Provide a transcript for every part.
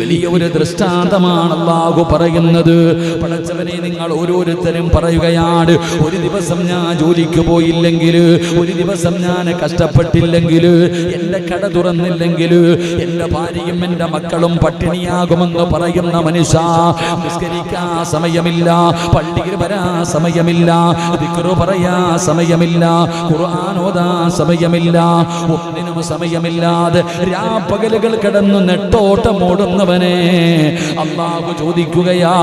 വലിയ ഒരു ദൃഷ്ടാന്തമാണ് അല്ലാഹു പറയുന്നത്. പടച്ചവനെ, നിങ്ങൾ ഓരോരുത്തരും പറയുകയാണ്, ഒരു ദിവസം ഞാൻ ജോലിക്ക് പോയില്ലെങ്കിൽ, ഒരു ദിവസം ഞാൻ കഷ്ടപ്പെട്ടില്ലെങ്കിൽ, എൻ്റെ കട തുറന്നില്ലെങ്കിൽ എൻ്റെ ഭാര്യയും എൻ്റെ മക്കളും പട്ടിണിയാകുമെന്ന് പറയുന്ന മനുഷ്യ, നിസ്കരിക്കാൻ സമയമില്ല, പള്ളിയിൽ വരാൻ സമയമില്ല, ദിക്റ് പറയാൻ സമയമില്ല, ഖുർആൻ ഓതാൻ സമയമില്ല, ഒന്നിനും സമയമില്ലാതെ രാപ്പകലുകൾ കിടന്ന് നെട്ടോട്ടം ഓടുന്നവനെ അല്ലാഹു ചോദിക്കുകയാ,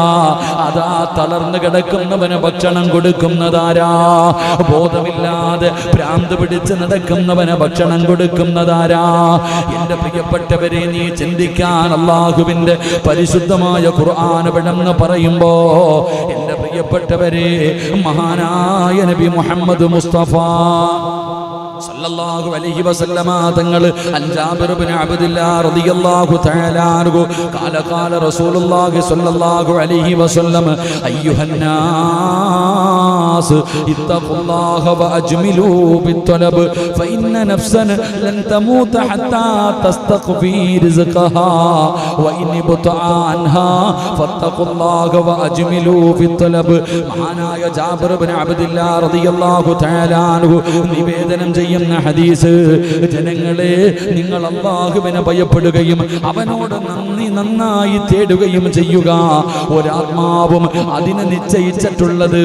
അതാ തളർന്നു കിടക്കുന്നവന് ഭക്ഷണം കൊടുക്കുന്നതാരാ? ബോധമില്ലാതെ ഭ്രാന്ത് പിടിച്ച് നടക്കുന്നവന് ഭക്ഷണം കൊടുക്കുന്നതാരാ? എൻ്റെ പ്രിയപ്പെട്ടവരെ, നീ ചിന്തിക്കാൻ അല്ലാഹുവിൻ്റെ പരിശുദ്ധമായ ഖുർആൻ വിടന്ന് പറയുമ്പോ, എൻ്റെ പ്രിയപ്പെട്ടവരെ, മഹാനായ നബി മുഹമ്മദ് മുസ്തഫ സല്ലല്ലാഹു അലൈഹി വസല്ലമ തങ്ങൾ ജാബിർ ഇബ്നു അബ്ദുല്ലാഹ് റളിയല്ലാഹു തആല അൻഹു ഖാല റസൂലുള്ളാഹി സല്ലല്ലാഹു അലൈഹി വസല്ലം അയ്യുഹന്നാസ് ഇത്തഖുല്ലാഹ വഅജ്മിലൂ ബിത്തലബ് ഫഇന്ന നഫ്സൻ ലൻ തമൂത ഹത്താ തസ്തഖഫി റിസ്ഖഹാ വഇൻ ബതഅ അൻഹാ ഫത്തഖുല്ലാഹ വഅജ്മിലൂ ബിത്തലബ്. മഹാനായ ജാബിർ ഇബ്നു അബ്ദുല്ലാഹ് റളിയല്ലാഹു തആല അൻഹു നിവേദനം ചെയ്യുന്ന ഹദീസ്, ജനങ്ങളെ, നിങ്ങൾ അല്ലാഹുവിനെ ഭയപ്പെടുകയും അവനോട് നന്നായി തേടുകയും ചെയ്യുക. ഒരാത്മാവും അതിനെ നിശ്ചയിച്ചിട്ടുള്ളത്.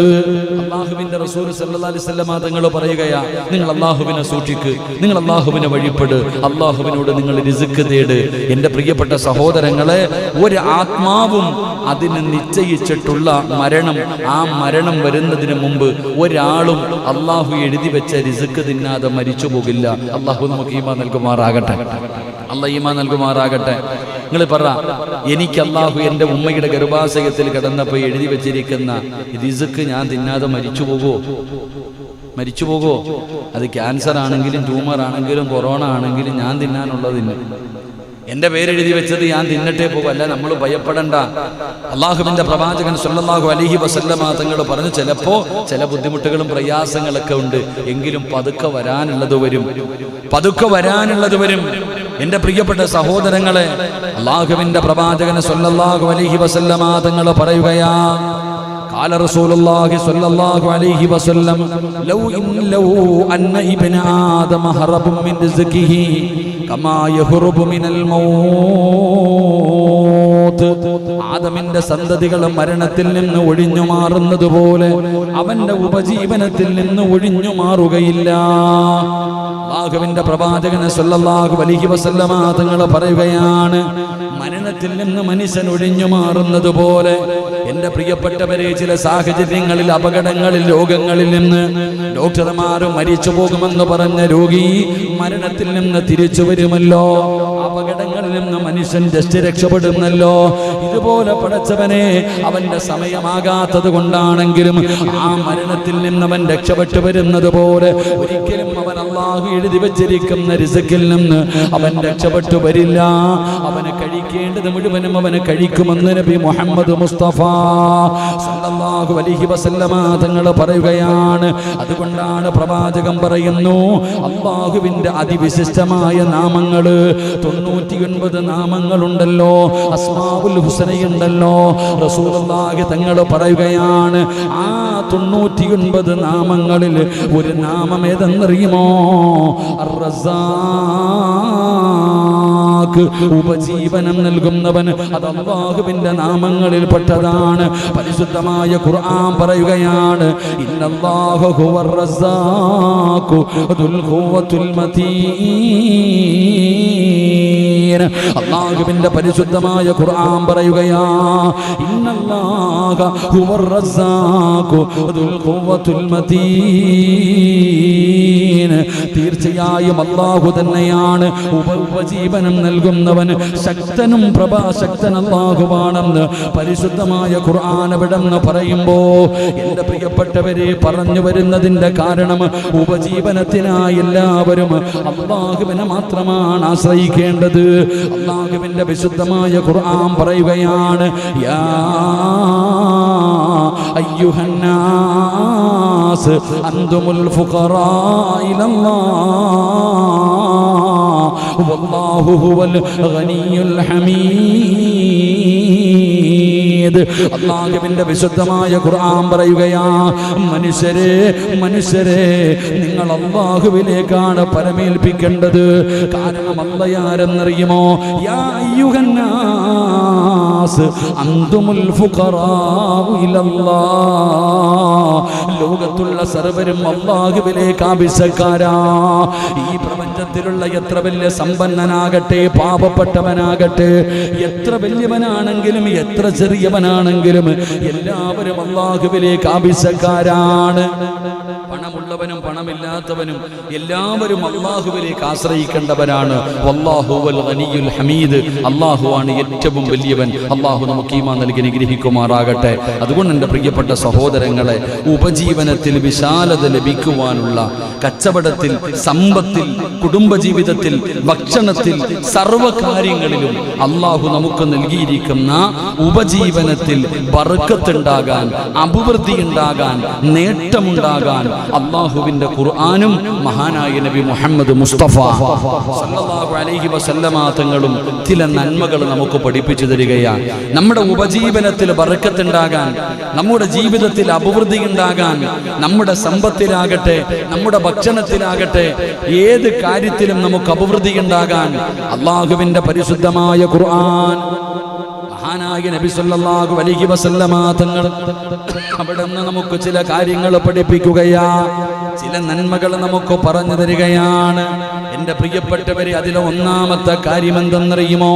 അല്ലാഹുവിന്റെ റസൂൽ സല്ലല്ലാഹു അലൈഹി വസല്ലം തങ്ങൾ പറയുകയാ, നിങ്ങൾ അല്ലാഹുവിനെ സൂക്ഷിക്ക്, നിങ്ങൾ അല്ലാഹുവിനെ വഴിപ്പെട്, അല്ലാഹുവിനോട് നിങ്ങൾ റിസ്ക് തേട്. എൻ്റെ പ്രിയപ്പെട്ട സഹോദരങ്ങളെ, ഒരു ആത്മാവും അതിന് നിശ്ചയിച്ചിട്ടുള്ള മരണം, ആ മരണം വരുന്നതിന് മുമ്പ് ഒരാളും അല്ലാഹു എഴുതി വെച്ച റിസ്ക് തിന്നാതെ മരിച്ചു പോകില്ല. അല്ലാഹു നമുക്ക് ഈമാൻ നൽകുമാറാകട്ടെ. അല്ലാഹു ഈമാൻ നൽകുമാറാകട്ടെ. നിങ്ങൾ പറ, എനിക്ക് അല്ലാഹു എൻ്റെ ഉമ്മയുടെ ഗർഭാശയത്തിൽ കിടന്നപ്പോൾ എഴുതി വെച്ചിരിക്കുന്ന റിസ്ക് ഞാൻ തിന്നാതെ മരിച്ചു പോകുമോ? അത് ക്യാൻസർ ആണെങ്കിലും ട്യൂമർ ആണെങ്കിലും കൊറോണ ആണെങ്കിലും ഞാൻ തിന്നാനുള്ളതിന് എൻ്റെ പേരെഴുതി വെച്ചത് ഞാൻ തിന്നിട്ടേ പോകും. അല്ല, നമ്മൾ ഭയപ്പെടണ്ട. അള്ളാഹുവിൻ്റെ പ്രവാചകൻ സല്ലല്ലാഹു അലൈഹി വസല്ലമ തങ്ങൾ പറഞ്ഞു, ചിലപ്പോൾ ചില ബുദ്ധിമുട്ടുകളും പ്രയാസങ്ങളൊക്കെ ഉണ്ട്, എങ്കിലും പതുക്കെ വരാനുള്ളത് വരും. എൻ്റെ പ്രിയപ്പെട്ട സഹോദരങ്ങളെ, അള്ളാഹുവിൻ്റെ പ്രവാചകൻ സല്ലല്ലാഹു അലൈഹി വസല്ലമ തങ്ങൾ പറയുകയാ, قال رسول الله صلى الله عليه وسلم لو أن ابن آدم هرب من رزقه كما يهرب من الموت. ആദമിന്റെ സന്തതികൾ മരണത്തിൽ നിന്ന് ഒഴിഞ്ഞു മാറുന്നത് പോലെ അവന്റെ ഉപജീവനത്തിൽ നിന്ന് ഒഴിഞ്ഞു മാറുകയില്ല. അല്ലാഹുവിന്റെ പ്രവാചകൻ സല്ലല്ലാഹു അലൈഹി വസല്ലമ തങ്ങൾ പറയുകയാണ്, മരണത്തിൽ നിന്ന് മനുഷ്യൻ ഒഴിഞ്ഞു മാറുന്നത് പോലെ എൻ്റെ പ്രിയപ്പെട്ടവരെ, ചില സാഹചര്യങ്ങളിൽ, അപകടങ്ങളിൽ, രോഗങ്ങളിൽ നിന്ന് ഡോക്ടർമാർ മരിച്ചു പോകുമെന്ന് പറഞ്ഞ രോഗി മരണത്തിൽ നിന്ന് തിരിച്ചു വരുമല്ലോ. അപകടങ്ങളിൽ നിന്ന് മനുഷ്യൻ രക്ഷപ്പെടുന്നല്ലോ. ഇതുപോലെ പടച്ചവനെ, അവന്റെ സമയമാകാത്തത് കൊണ്ടാണെങ്കിലും ആ മരണത്തിൽ നിന്ന് അവൻ രക്ഷപ്പെട്ടു വരുന്നത് പോലെ ഒരിക്കലും അവൻ അല്ലാഹു എഴുതി വെച്ചിരിക്കുന്ന റിസ്കിൽ നിന്ന് അവൻ രക്ഷപ്പെട്ടു വരില്ല. അവന് കഴിക്കേണ്ടത് മുഴുവനും അവന് കഴിക്കുമെന്ന് നബി മുഹമ്മദ് മുസ്തഫ സല്ലല്ലാഹു അലൈഹി വസല്ലമ തങ്ങൾ പറയുകയാണ്. അതുകൊണ്ടാണ് പ്രവാചകൻ പറയുന്നു, അല്ലാഹുവിന്റെ അതിവിശിഷ്ടമായ നാമങ്ങൾ 99 നാമങ്ങളുണ്ടല്ലോ, അസ്മാഉൽ ഹുസ്നയുണ്ടല്ലോ. റസൂലുള്ളാഹി തങ്ങൾ പറയുകയാണ്, ആ 99 നാമങ്ങളിൽ ഒരു നാമം ഏതെന്നറിയുമോ? അർ-റസാഖ്, ഉപജീവനം നൽകുന്നവൻ. അത് അല്ലാഹുവിന്റെ നാമങ്ങളിൽ പെട്ടതാണ്. പരിശുദ്ധമായ ഖുർആൻ പറയുകയാണ്, ഇന്നല്ലാഹു ഹുവർ റസാഖു ദുൽ ഖുവ്വത്തുൽ മതീൻ. അല്ലാഹുവിന്റെ പരിശുദ്ധമായ ഖുർആൻ പറയുകയാ, ഇന്നല്ലാഹ ഹുവർ റസാഖു ദുൽ ഖുവ്വത്തുൽ മതീൻ. തീർച്ചയായും അല്ലാഹു തന്നെയാണ് ഉപജീവനം നൽകുന്നവൻ. ശക്തനും പ്രഭാശക്തൻ അല്ലാഹുവാണെന്ന് പരിശുദ്ധമായ ഖുർആൻ വിടന്ന് പറയുമ്പോ, എൻ്റെ പ്രിയപ്പെട്ടവരെ, പറഞ്ഞു വരുന്നതിന്റെ കാരണം, ഉപജീവനത്തിനായി എല്ലാവരും അല്ലാഹുവിനെ മാത്രമാണ് ആശ്രയിക്കേണ്ടത്. അല്ലാഹുവിന്റെ വിശുദ്ധമായ ഖുർആൻ പറയുകയാണ്, യാ അയ്യുഹന്നാസ് അൻതുമുൽ ഫുഖറാ ഇലല്ലാഹ് വല്ലാഹു ഹുവൽ ഗനിയുൽ ഹമീദ്. ഹമീദ്. അല്ലാഹുവിന്റെ വിശുദ്ധമായ ഖുർആൻ പറയുകയാ, മനുഷ്യരെ നിങ്ങൾ അല്ലാഹുവിലേക്കാണ് പരമേൽപ്പിക്കേണ്ടത്. കാരണം അല്ലാഹുയാരെന്നറിയുമോ? യാ അയ്യുഹന്നാസ് അൻതുമുൽ ഫുഖറാഉ ഇലല്ലാഹ്. ലോകത്തുള്ള സർവരും അല്ലാഹുവിലേക്ക് ആവശ്യക്കാരാ. ഈ പ്രപഞ്ചത്തിലുള്ള എത്ര വലിയ സമ്പന്നനാകട്ടെ പാപപ്പെട്ടവനാകട്ടെ, എത്ര വലിയവനാണെങ്കിലും എത്ര ചെറിയവനാണെങ്കിലും എല്ലാവരും അല്ലാഹുവിലേക്ക് ആവശ്യക്കാരാണ്. പണമുള്ളവനും പണമില്ലാത്തവനും എല്ലാവരും അല്ലാഹുവിലേക്ക് ആശ്രയിക്കേണ്ടവരാണ്. വല്ലാഹു വൽ ഗനിയുൽ ഹമീദ്. അല്ലാഹുവാണ് ഏറ്റവും വലിയവൻ. അല്ലാഹു നമുക്ക് ഈമാൻ നൽകി അനുഗ്രഹിക്കുമാറാകട്ടെ. അതുകൊണ്ട് എൻ്റെ പ്രിയപ്പെട്ട സഹോദരങ്ങളെ, ഉപജീവനത്തിൽ വിശാലത ലഭിക്കുവാനുള്ള, കച്ചവടത്തിൽ, സമ്പത്തിൽ, കുടുംബജീവിതത്തിൽ, ഭക്ഷണത്തിൽ, സർവകാര്യങ്ങളിലും അല്ലാഹു നമുക്ക് നൽകിയിരിക്കുന്ന ഉപജീവനത്തിൽ ബർക്കത്തുണ്ടാകാൻ, അഭിവൃദ്ധി ഉണ്ടാകാൻ, നേട്ടമുണ്ടാകാൻ അല്ലാഹുവിന്റെ ഖുർആനും മഹാനായ നബി മുഹമ്മദ് മുസ്തഫ സല്ലല്ലാഹു അലൈഹി വസല്ലമ തങ്ങളും ചില നന്മകൾ നമുക്ക് പഠിപ്പിച്ചു തരികയാണ്. നമ്മുടെ ഉപജീവനത്തിൽ ബർക്കത്തുണ്ടാകാൻ, നമ്മുടെ ജീവിതത്തിൽ അഭിവൃദ്ധി ഉണ്ടാകാൻ, നമ്മുടെ സമ്പത്തിലാകട്ടെ, നമ്മുടെ ഭക്ഷണത്തിലാകട്ടെ, ഏത് കാര്യത്തിലും നമുക്ക് അഭിവൃദ്ധി ഉണ്ടാകാൻ അല്ലാഹുവിന്റെ പരിശുദ്ധമായ ഖുർആൻ, മഹാനായ നബി സല്ലല്ലാഹു അലൈഹി വസല്ലമ തങ്ങൾ അവിടെ നിന്ന് നമുക്ക് ചില കാര്യങ്ങൾ പഠിപ്പിക്കുകയാ, ചില നന്മകൾ നമുക്ക് പറഞ്ഞു തരികയാണ്. എൻ്റെ പ്രിയപ്പെട്ടവരെ, അതിലെ ഒന്നാമത്തെ കാര്യം എന്തെന്നറിയുമോ?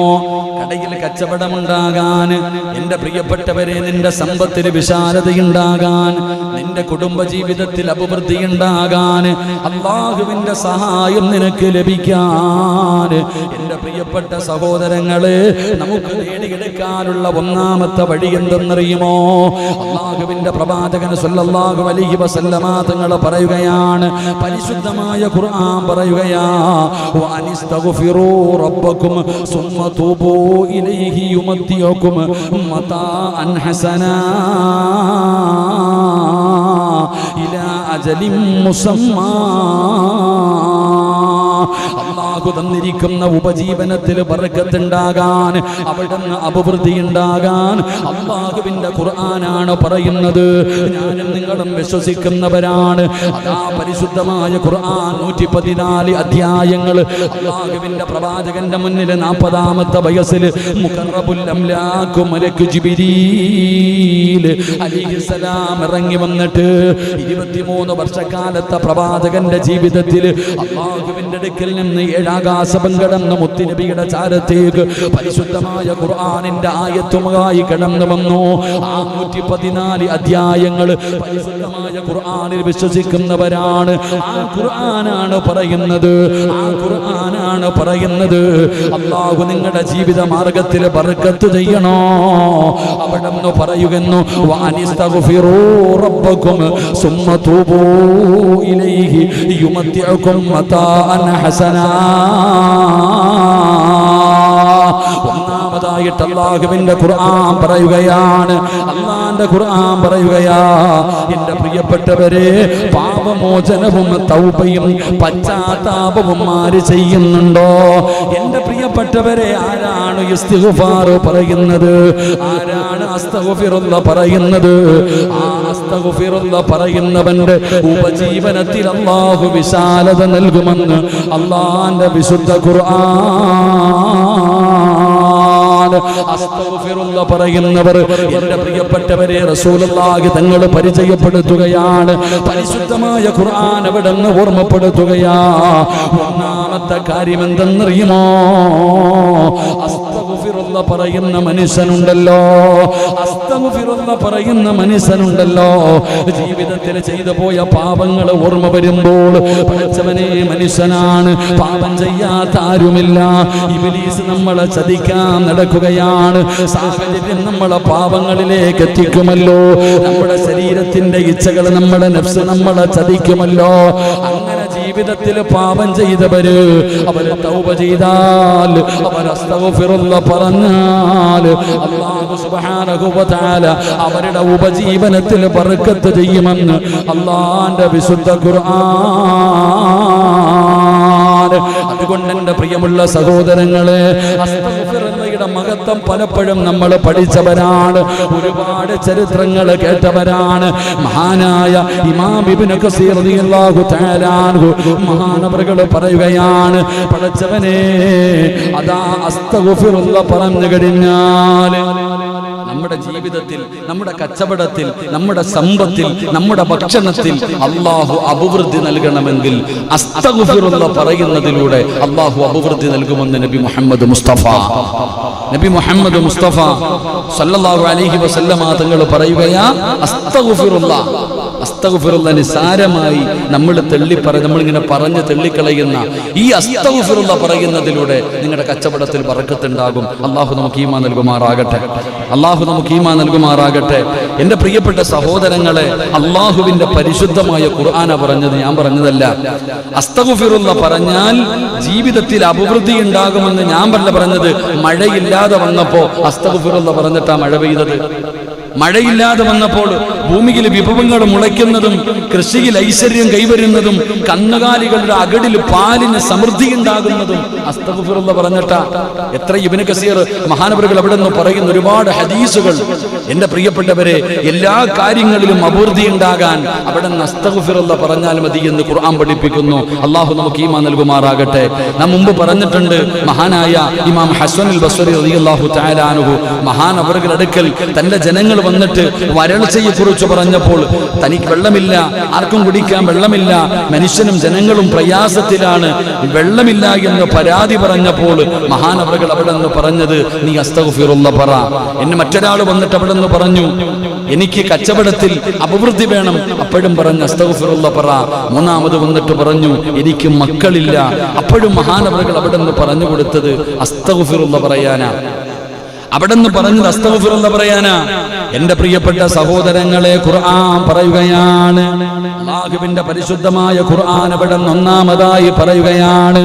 കടയിൽ കച്ചവടമുണ്ടാകാൻ, എൻ്റെ പ്രിയപ്പെട്ടവരെ, നിന്റെ സമ്പത്തിൽ വിശാലതയുണ്ടാകാൻ, നിന്റെ കുടുംബജീവിതത്തിൽ അഭിവൃദ്ധി ഉണ്ടാകാൻ, അല്ലാഹുവിൻ്റെ സഹായം നിനക്ക് ലഭിക്കാൻ, എൻ്റെ പ്രിയപ്പെട്ട സഹോദരങ്ങളെ, നമുക്ക് നേടിയെടുക്കാനുള്ള ഒന്നാമത്തെ വഴി എന്തെന്നറിയുമോ? അല്ലാഹുവിൻ്റെ പ്രവാചകൻ സല്ലല്ലാഹു അലൈഹി വസല്ലമ തങ്ങൾ പറയുകയാണ്, പരിശുദ്ധമായ ഖുർആൻ പറയുകയാ, വഅനിസ്തഗ്ഫിറൂ റബ്ബക്കും സുമ്മ തൂബൂ ഇലൈഹി യുമത്തിയകും മതാഅൻ ഹസനാ ഇലാ അജലിൻ മുസമ്മാ. അല്ലാഹു തന്നിരിക്കുന്ന ഉപജീവനത്തിൽ ബർക്കത്തുണ്ടാകാൻ, അവിടുന്ന് അഭിവൃദ്ധി ഉണ്ടാകാൻ അല്ലാഹുവിന്റെ ഖുർആനാണ് പറയുന്നത്. ഞാനും നിങ്ങളും വിശ്വസിക്കുന്നവരാണ്. അതാ പരിശുദ്ധമായ ഖുർആൻ 114 അധ്യായങ്ങൾ അല്ലാഹുവിന്റെ പ്രവാചകന്റെ മുന്നിൽ 40ാമത്തെ വയസ്സിൽ മുഖറബുൽ അംലാഖു മലക്ക് ജിബ്രീൽ അലൈഹിസ്സലാം ഇറങ്ങി വന്നിട്ട് 23 വർഷക്കാലത്തെ പ്രവാചകന്റെ ജീവിതത്തിൽ അല്ലാഹുവിന്റെ അടുക്കൽ നിന്ന് 7 ആകാശം കടന്ന് മുത്തുനബിയുടെ ചാരത്തേക്ക് പരിശുദ്ധമായ ഖുർആനിന്റെ ആയത്തുമായി കടന്നു വന്നു. ആ 114 അധ്യായങ്ങൾ പരിശുദ്ധമായ ഖുർആനിൽ വിശ്വസിക്കുന്നവരാണ്. ആ ഖുർആനാണ് പറയുന്നത്, ആ ഖുർആനാണ് പറയുന്നത്, അല്ലാഹു നിങ്ങളുടെ ജീവിത മാർഗത്തിൽ ബർക്കത്ത് ചെയ്യണോ? അവിടെ നിന്ന് പറയുന്നു, വഅനിസ്തഗ്ഫിറൂ റബ്ബക്കും സുമ്മ തൂബൂ ഇലൈഹി യുമത്തിഉകും മതാഅൻ ഹസനാ. ഒന്നാമതായിട്ട് അല്ലാഹുവിന്റെ ഖുർആൻ പറയുകയാണ്, അല്ലാഹുവിന്റെ ഖുർആൻ പറയുകയാ, എൻ്റെ പ്രിയപ്പെട്ടവരെ, പാപമോചനവും തൗബയും പശ്ചാത്താപവും ആര് ചെയ്യുന്നുണ്ടോ? എൻ്റെ പ്രിയപ്പെട്ടവരെ, ആരാണ് ഇസ്തിഗ്ഫാർ പറയുന്നത്? ആരാണ് അസ്തഗ്ഫിറുല്ലാഹ് പറയുന്നത്? ആ അസ്തഗ്ഫിറുല്ലാഹ് പറയുന്നവന്റെ ഉപജീവനത്തിൽ അല്ലാഹു വിശാലത നൽകുമെന്ന് അല്ലാഹുവിന്റെ വിശുദ്ധ ഖുർആൻ. അസ്തഗ്ഫിറുല്ലാഹ് പറയുന്നവർ, എൻ്റെ പ്രിയപ്പെട്ടവരെ, റസൂലുള്ളാഹി തങ്ങൾ പരിചയപ്പെടുത്തുകയാണ്, പരിശുദ്ധമായ ഖുർആൻ അവിടെ നിന്ന് ഓർമ്മപ്പെടുത്തുകയാ. ഒന്നാമത്തെ കാര്യം എന്തെന്നറിയുമോ? അസ്തഗ്ഫിറുല്ലാഹ് പറയുന്ന മനുഷ്യനുണ്ടല്ലോ, അസ്തഗ്ഫിറുല്ലാഹ് പറയുന്ന മനുഷ്യനുണ്ടല്ലോ, ജീവിതത്തിൽ ചെയ്തു പോയ പാപങ്ങൾ ഓർമ്മ വരുമ്പോൾ, പഠിച്ചവനെ, മനുഷ്യനാണ്, പാപം ചെയ്യാത്ത ആരുമില്ല. ഇബ്ലീസ് നമ്മളെ ചതിക്കാൻ നടക്കുകയാണ്. സാഹചര്യം നമ്മളെ പാപങ്ങളിലേക്ക് എത്തിക്കുമല്ലോ. നമ്മുടെ ശരീരത്തിന്റെ ഇച്ഛകൾ, നമ്മുടെ നഫ്സ് നമ്മളെ ചതിക്കുമല്ലോ. അങ്ങനെ ജീവിതത്തിൽ പാപം ചെയ്തവര് അവർ തൗബ ചെയ്താൽ, അവർ അസ്തഗ്ഫിറുല്ലാഹ് പറഞ്ഞാൽ, അല്ലാഹു സുബ്ഹാനഹു വ തആല അവരുടെ ഉപജീവനത്തിൽ ബർക്കത്ത് ചെയ്യുമെന്ന് അല്ലാഹുവിന്റെ വിശുദ്ധ ഖുർആൻ. അതുകൊണ്ട് എൻ്റെ പ്രിയമുള്ള സഹോദരങ്ങളെ, അസ്തഗ്ഫിറുല്ലാഹ് അവരുടെ മഹത്വം പലപ്പോഴും നമ്മൾ പഠിച്ചവരാണ്, ഒരുപാട് ചരിത്രങ്ങൾ കേട്ടവരാണ്. മഹാനായ ഇമാം ഇബ്നു കസീർ റളിയല്ലാഹു തആല അൻഹു മഹാനവറുകൾ പറയുകയാണ്, പടച്ചവനെ അതാ അസ്തഗ്ഫിറുല്ലാഹ് പറഞ്ഞു കഴിഞ്ഞാൽ നമ്മുടെ ജീവിതത്തിൽ, നമ്മുടെ കച്ചവടത്തിൽ, നമ്മുടെ സമ്പത്തിൽ, നമ്മുടെ ഭക്ഷണത്തിൽ അല്ലാഹു അഭിവൃദ്ധി നൽകണമെങ്കിൽ അസ്തഗ്ഫിറുല്ലാഹ് പറയുന്നതിലൂടെ അല്ലാഹു അഭിവൃദ്ധി നൽകുമെന്ന് നബി മുഹമ്മദ് മുസ്തഫ സല്ലല്ലാഹു അലൈഹി വസല്ലമ തങ്ങൾ പറയുകയാ, അസ്തഗ്ഫിറുല്ലാഹ് നിസാരമായി നമ്മളിങ്ങനെ പറഞ്ഞ് തള്ളിക്കളയുന്ന ഈ അസ്തഗ്ഫിറുല്ലാഹ് പറയുന്നതിലൂടെ നിങ്ങളുടെ കച്ചവടത്തിൽ ബറക്കത്തുണ്ടാകും. അല്ലാഹു നമുക്ക് ഈമാൻ നൽകുമാറാകട്ടെ. എന്റെ പ്രിയപ്പെട്ട സഹോദരങ്ങളെ, അല്ലാഹുവിന്റെ പരിശുദ്ധമായ ഖുർആന പറഞ്ഞത്, ഞാൻ പറഞ്ഞതല്ല. അസ്തഗ്ഫിറുല്ലാഹ് പറഞ്ഞാൽ ജീവിതത്തിൽ അഭിവൃദ്ധി ഉണ്ടാകുമെന്ന് ഞാൻ പറഞ്ഞത്. മഴയില്ലാതെ വന്നപ്പോ അസ്തഗ്ഫിറുല്ലാഹ് പറഞ്ഞിട്ടാ മഴ പെയ്തത്. മഴയില്ലാതെ വന്നപ്പോൾ ഭൂമിയിൽ വിഭവങ്ങൾ മുളയ്ക്കുന്നതും കൃഷിയിൽ ഐശ്വര്യം കൈവരുന്നതും കന്നുകാലികളുടെ അകടിൽ പാലിന് സമൃദ്ധി ഉണ്ടാകുന്നതും അസ്തഗ്ഫിറുല്ലാഹ് പറഞ്ഞിട്ടാ. എത്ര ഇബ്നു കസീർ മഹാനവറുകൾ അവിടെ നിന്ന് പറയുന്ന ഒരുപാട് ഹദീസുകൾ. എന്റെ പ്രിയപ്പെട്ടവരെ, എല്ലാ കാര്യങ്ങളിലും അഭിവൃദ്ധി ഉണ്ടാകാൻ അവിടെ നിന്ന് അസ്തഗ്ഫിറുല്ലാഹ് പറഞ്ഞാൽ മതി എന്ന് ഖുർആൻ പഠിപ്പിക്കുന്നു. അല്ലാഹു നമുക്ക് ഈമാൻ നൽകുമാറാകട്ടെ. നാം മുമ്പ് പറഞ്ഞിട്ടുണ്ട്, മഹാനായ ഇമാം ഹസൻ അൽ ബസ്രി റളിയല്ലാഹു തആല അൻഹു മഹാനവറുകളുടെ അടുക്കൽ തന്റെ ജനങ്ങൾ വന്നിട്ട് വരൾച്ചയെ കുറിച്ച് പറഞ്ഞപ്പോൾ, തനിക്ക് വെള്ളമില്ല, ആർക്കും കുടിക്കാൻ വെള്ളമില്ല, മനുഷ്യനും ജനങ്ങളും പ്രയാസത്തിലാണ്, വെള്ളമില്ല എന്ന് പരാതി പറഞ്ഞപ്പോൾ മഹാനവറുകൾ അവിടെ നിന്ന് പറഞ്ഞത്, നീ അസ്തഗ്ഫിറുല്ലാഹ് പറ. എന്നെ മറ്റൊരാൾ വന്നിട്ട് അവിടെ നിന്ന് പറഞ്ഞു, എനിക്ക് കച്ചവടത്തിൽ അഭിവൃദ്ധി വേണം, അപ്പോഴും പറഞ്ഞു അസ്തഗ്ഫിറുല്ലാഹ് പറ. മൂന്നാമത് വന്നിട്ട് പറഞ്ഞു, എനിക്ക് മക്കളില്ല, അപ്പോഴും മഹാനവറുകൾ അവിടെ നിന്ന് പറഞ്ഞു കൊടുത്തത് അസ്തഗ്ഫിറുല്ലാഹ് പറയാനാ. അവിടെ നിന്ന് പറഞ്ഞത് അസ്തഗ്ഫിറുല്ലാഹ് പറയാനാ. എന്റെ പ്രിയപ്പെട്ട സഹോദരങ്ങളെ, ഖുർആൻ പറയുകയാണ്, അല്ലാഹുവിന്റെ പരിശുദ്ധമായ ഖുർആൻ അവിടെ ഒന്നാമതായി പറയുകയാണ്,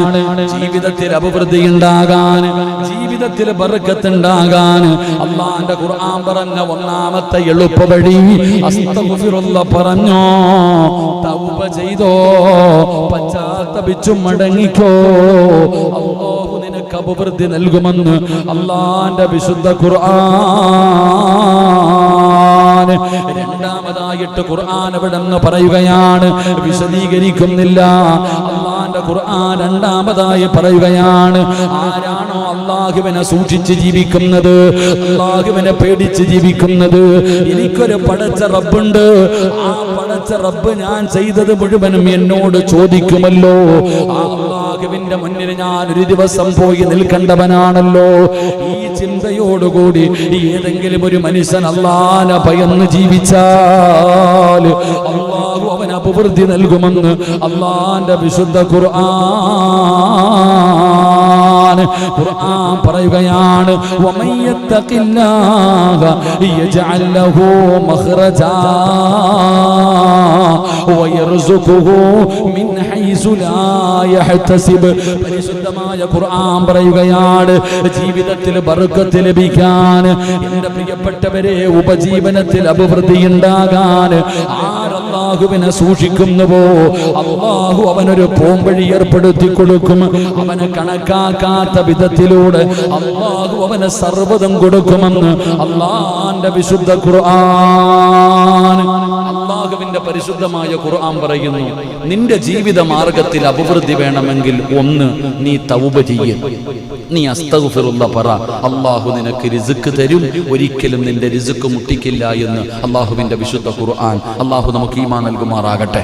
ജീവിതത്തിൽ അഭിവൃദ്ധി ഉണ്ടാകാൻ, ജീവിതത്തിൽ ബർക്കത്ത് ഉണ്ടാകാൻ അല്ലാഹുവിന്റെ ഖുർആൻ പറഞ്ഞ ഒന്നാമത്തെ എളുപ്പവഴി അസ്തഗ്ഫിറുല്ലാഹ് പറഞ്ഞോ, തൗബ ചെയ്തോ, പശ്ചാത്തപിച്ചു മടങ്ങിക്കോ, അല്ലാഹു നിനക്ക് അഭിവൃദ്ധി നൽകുമെന്ന് അല്ലാഹുവിന്റെ വിശുദ്ധ ഖുർആൻ. രണ്ടാമതായിട്ട് ഖുർആൻ അവിടെ നിന്ന് പറയുകയാണ്, വിശദീകരിക്കുന്നില്ല. അല്ലാഹുവിന്റെ ഖുർആൻ രണ്ടാമതായി പറയുകയാണ്, ആരാണോ അല്ലാഹുവിനെ സൂക്ഷിച്ച് ജീവിക്കുന്നത്, അല്ലാഹുവിനെ പേടിച്ച് ജീവിക്കുന്നത്, എനിക്കൊരു പടച്ച റബ്ബുണ്ട്, ആ പടച്ച റബ്ബ് ഞാൻ ചെയ്തത് മുഴുവനും എന്നോട് ചോദിക്കുമല്ലോ, ആ അല്ലാഹുവിന്റെ മുന്നിൽ ഞാൻ ഒരു ദിവസം പോയി നിൽക്കേണ്ടവനാണല്ലോ, ഈ ചിന്തയോടുകൂടി ഏതെങ്കിലും ഒരു മനുഷ്യൻ അല്ലാഹുവിനെ ഭയന്ന് ജീവിച്ചാൽ അല്ലാഹു അവന് അഭിവൃദ്ധി നൽകുമെന്ന് അല്ലാഹുവിന്റെ വിശുദ്ധ ഖുർആൻ പറയുകയാണ്. വമൻ യത്തഖില്ലാഹ യജ്അൽ ലഹു മഖ്റജാ വയർസുഖുഹു മിൻ ഹൈസു ലാ യഹ്തസിബ്. പരിശുദ്ധമായ ഖുർആൻ പറയുകയാണ്, ജീവിതത്തിൽ ബർക്കത്ത് ലഭിക്കാൻ, എന്റെ പ്രിയപ്പെട്ടവരെ, ഉപജീവനത്തിൽ അഭിവൃദ്ധി ഉണ്ടാകാൻ ആരല്ലാഹുവിനെ സൂക്ഷിക്കുന്നുവോ അല്ലാഹു അവനൊരു പോംവഴി ഏർപ്പെടുത്തി കൊടുക്കും. അവനെ കണക്കാക്കാത്ത വിധത്തിലൂടെ അല്ലാഹു അവന് സർവ്വതും കൊടുക്കുമെന്ന് അല്ലാഹുവിന്റെ വിശുദ്ധ ഖുർആൻ. അല്ലാഹുവിന്റെ പരിശുദ്ധമായ ഖുർആൻ പറയുന്നു, നിന്റെ ജീവിത മാർഗത്തിൽ അഭിവൃദ്ധി വേണമെങ്കിൽ ഒന്ന്, നീ തൗബ ചെയ്യ്, നീ അസ്തഗ്ഫിറുല്ലാഹ് പറ. അല്ലാഹു നിനക്ക് റിസ്ക് തരും, ഒരിക്കലും നിന്റെ റിസ്ക് മുട്ടിക്കില്ല എന്ന് അല്ലാഹുവിന്റെ വിശുദ്ധ ഖുർആൻ. അല്ലാഹു നമുക്ക് ഈമാൻ നൽകുമാറാകട്ടെ.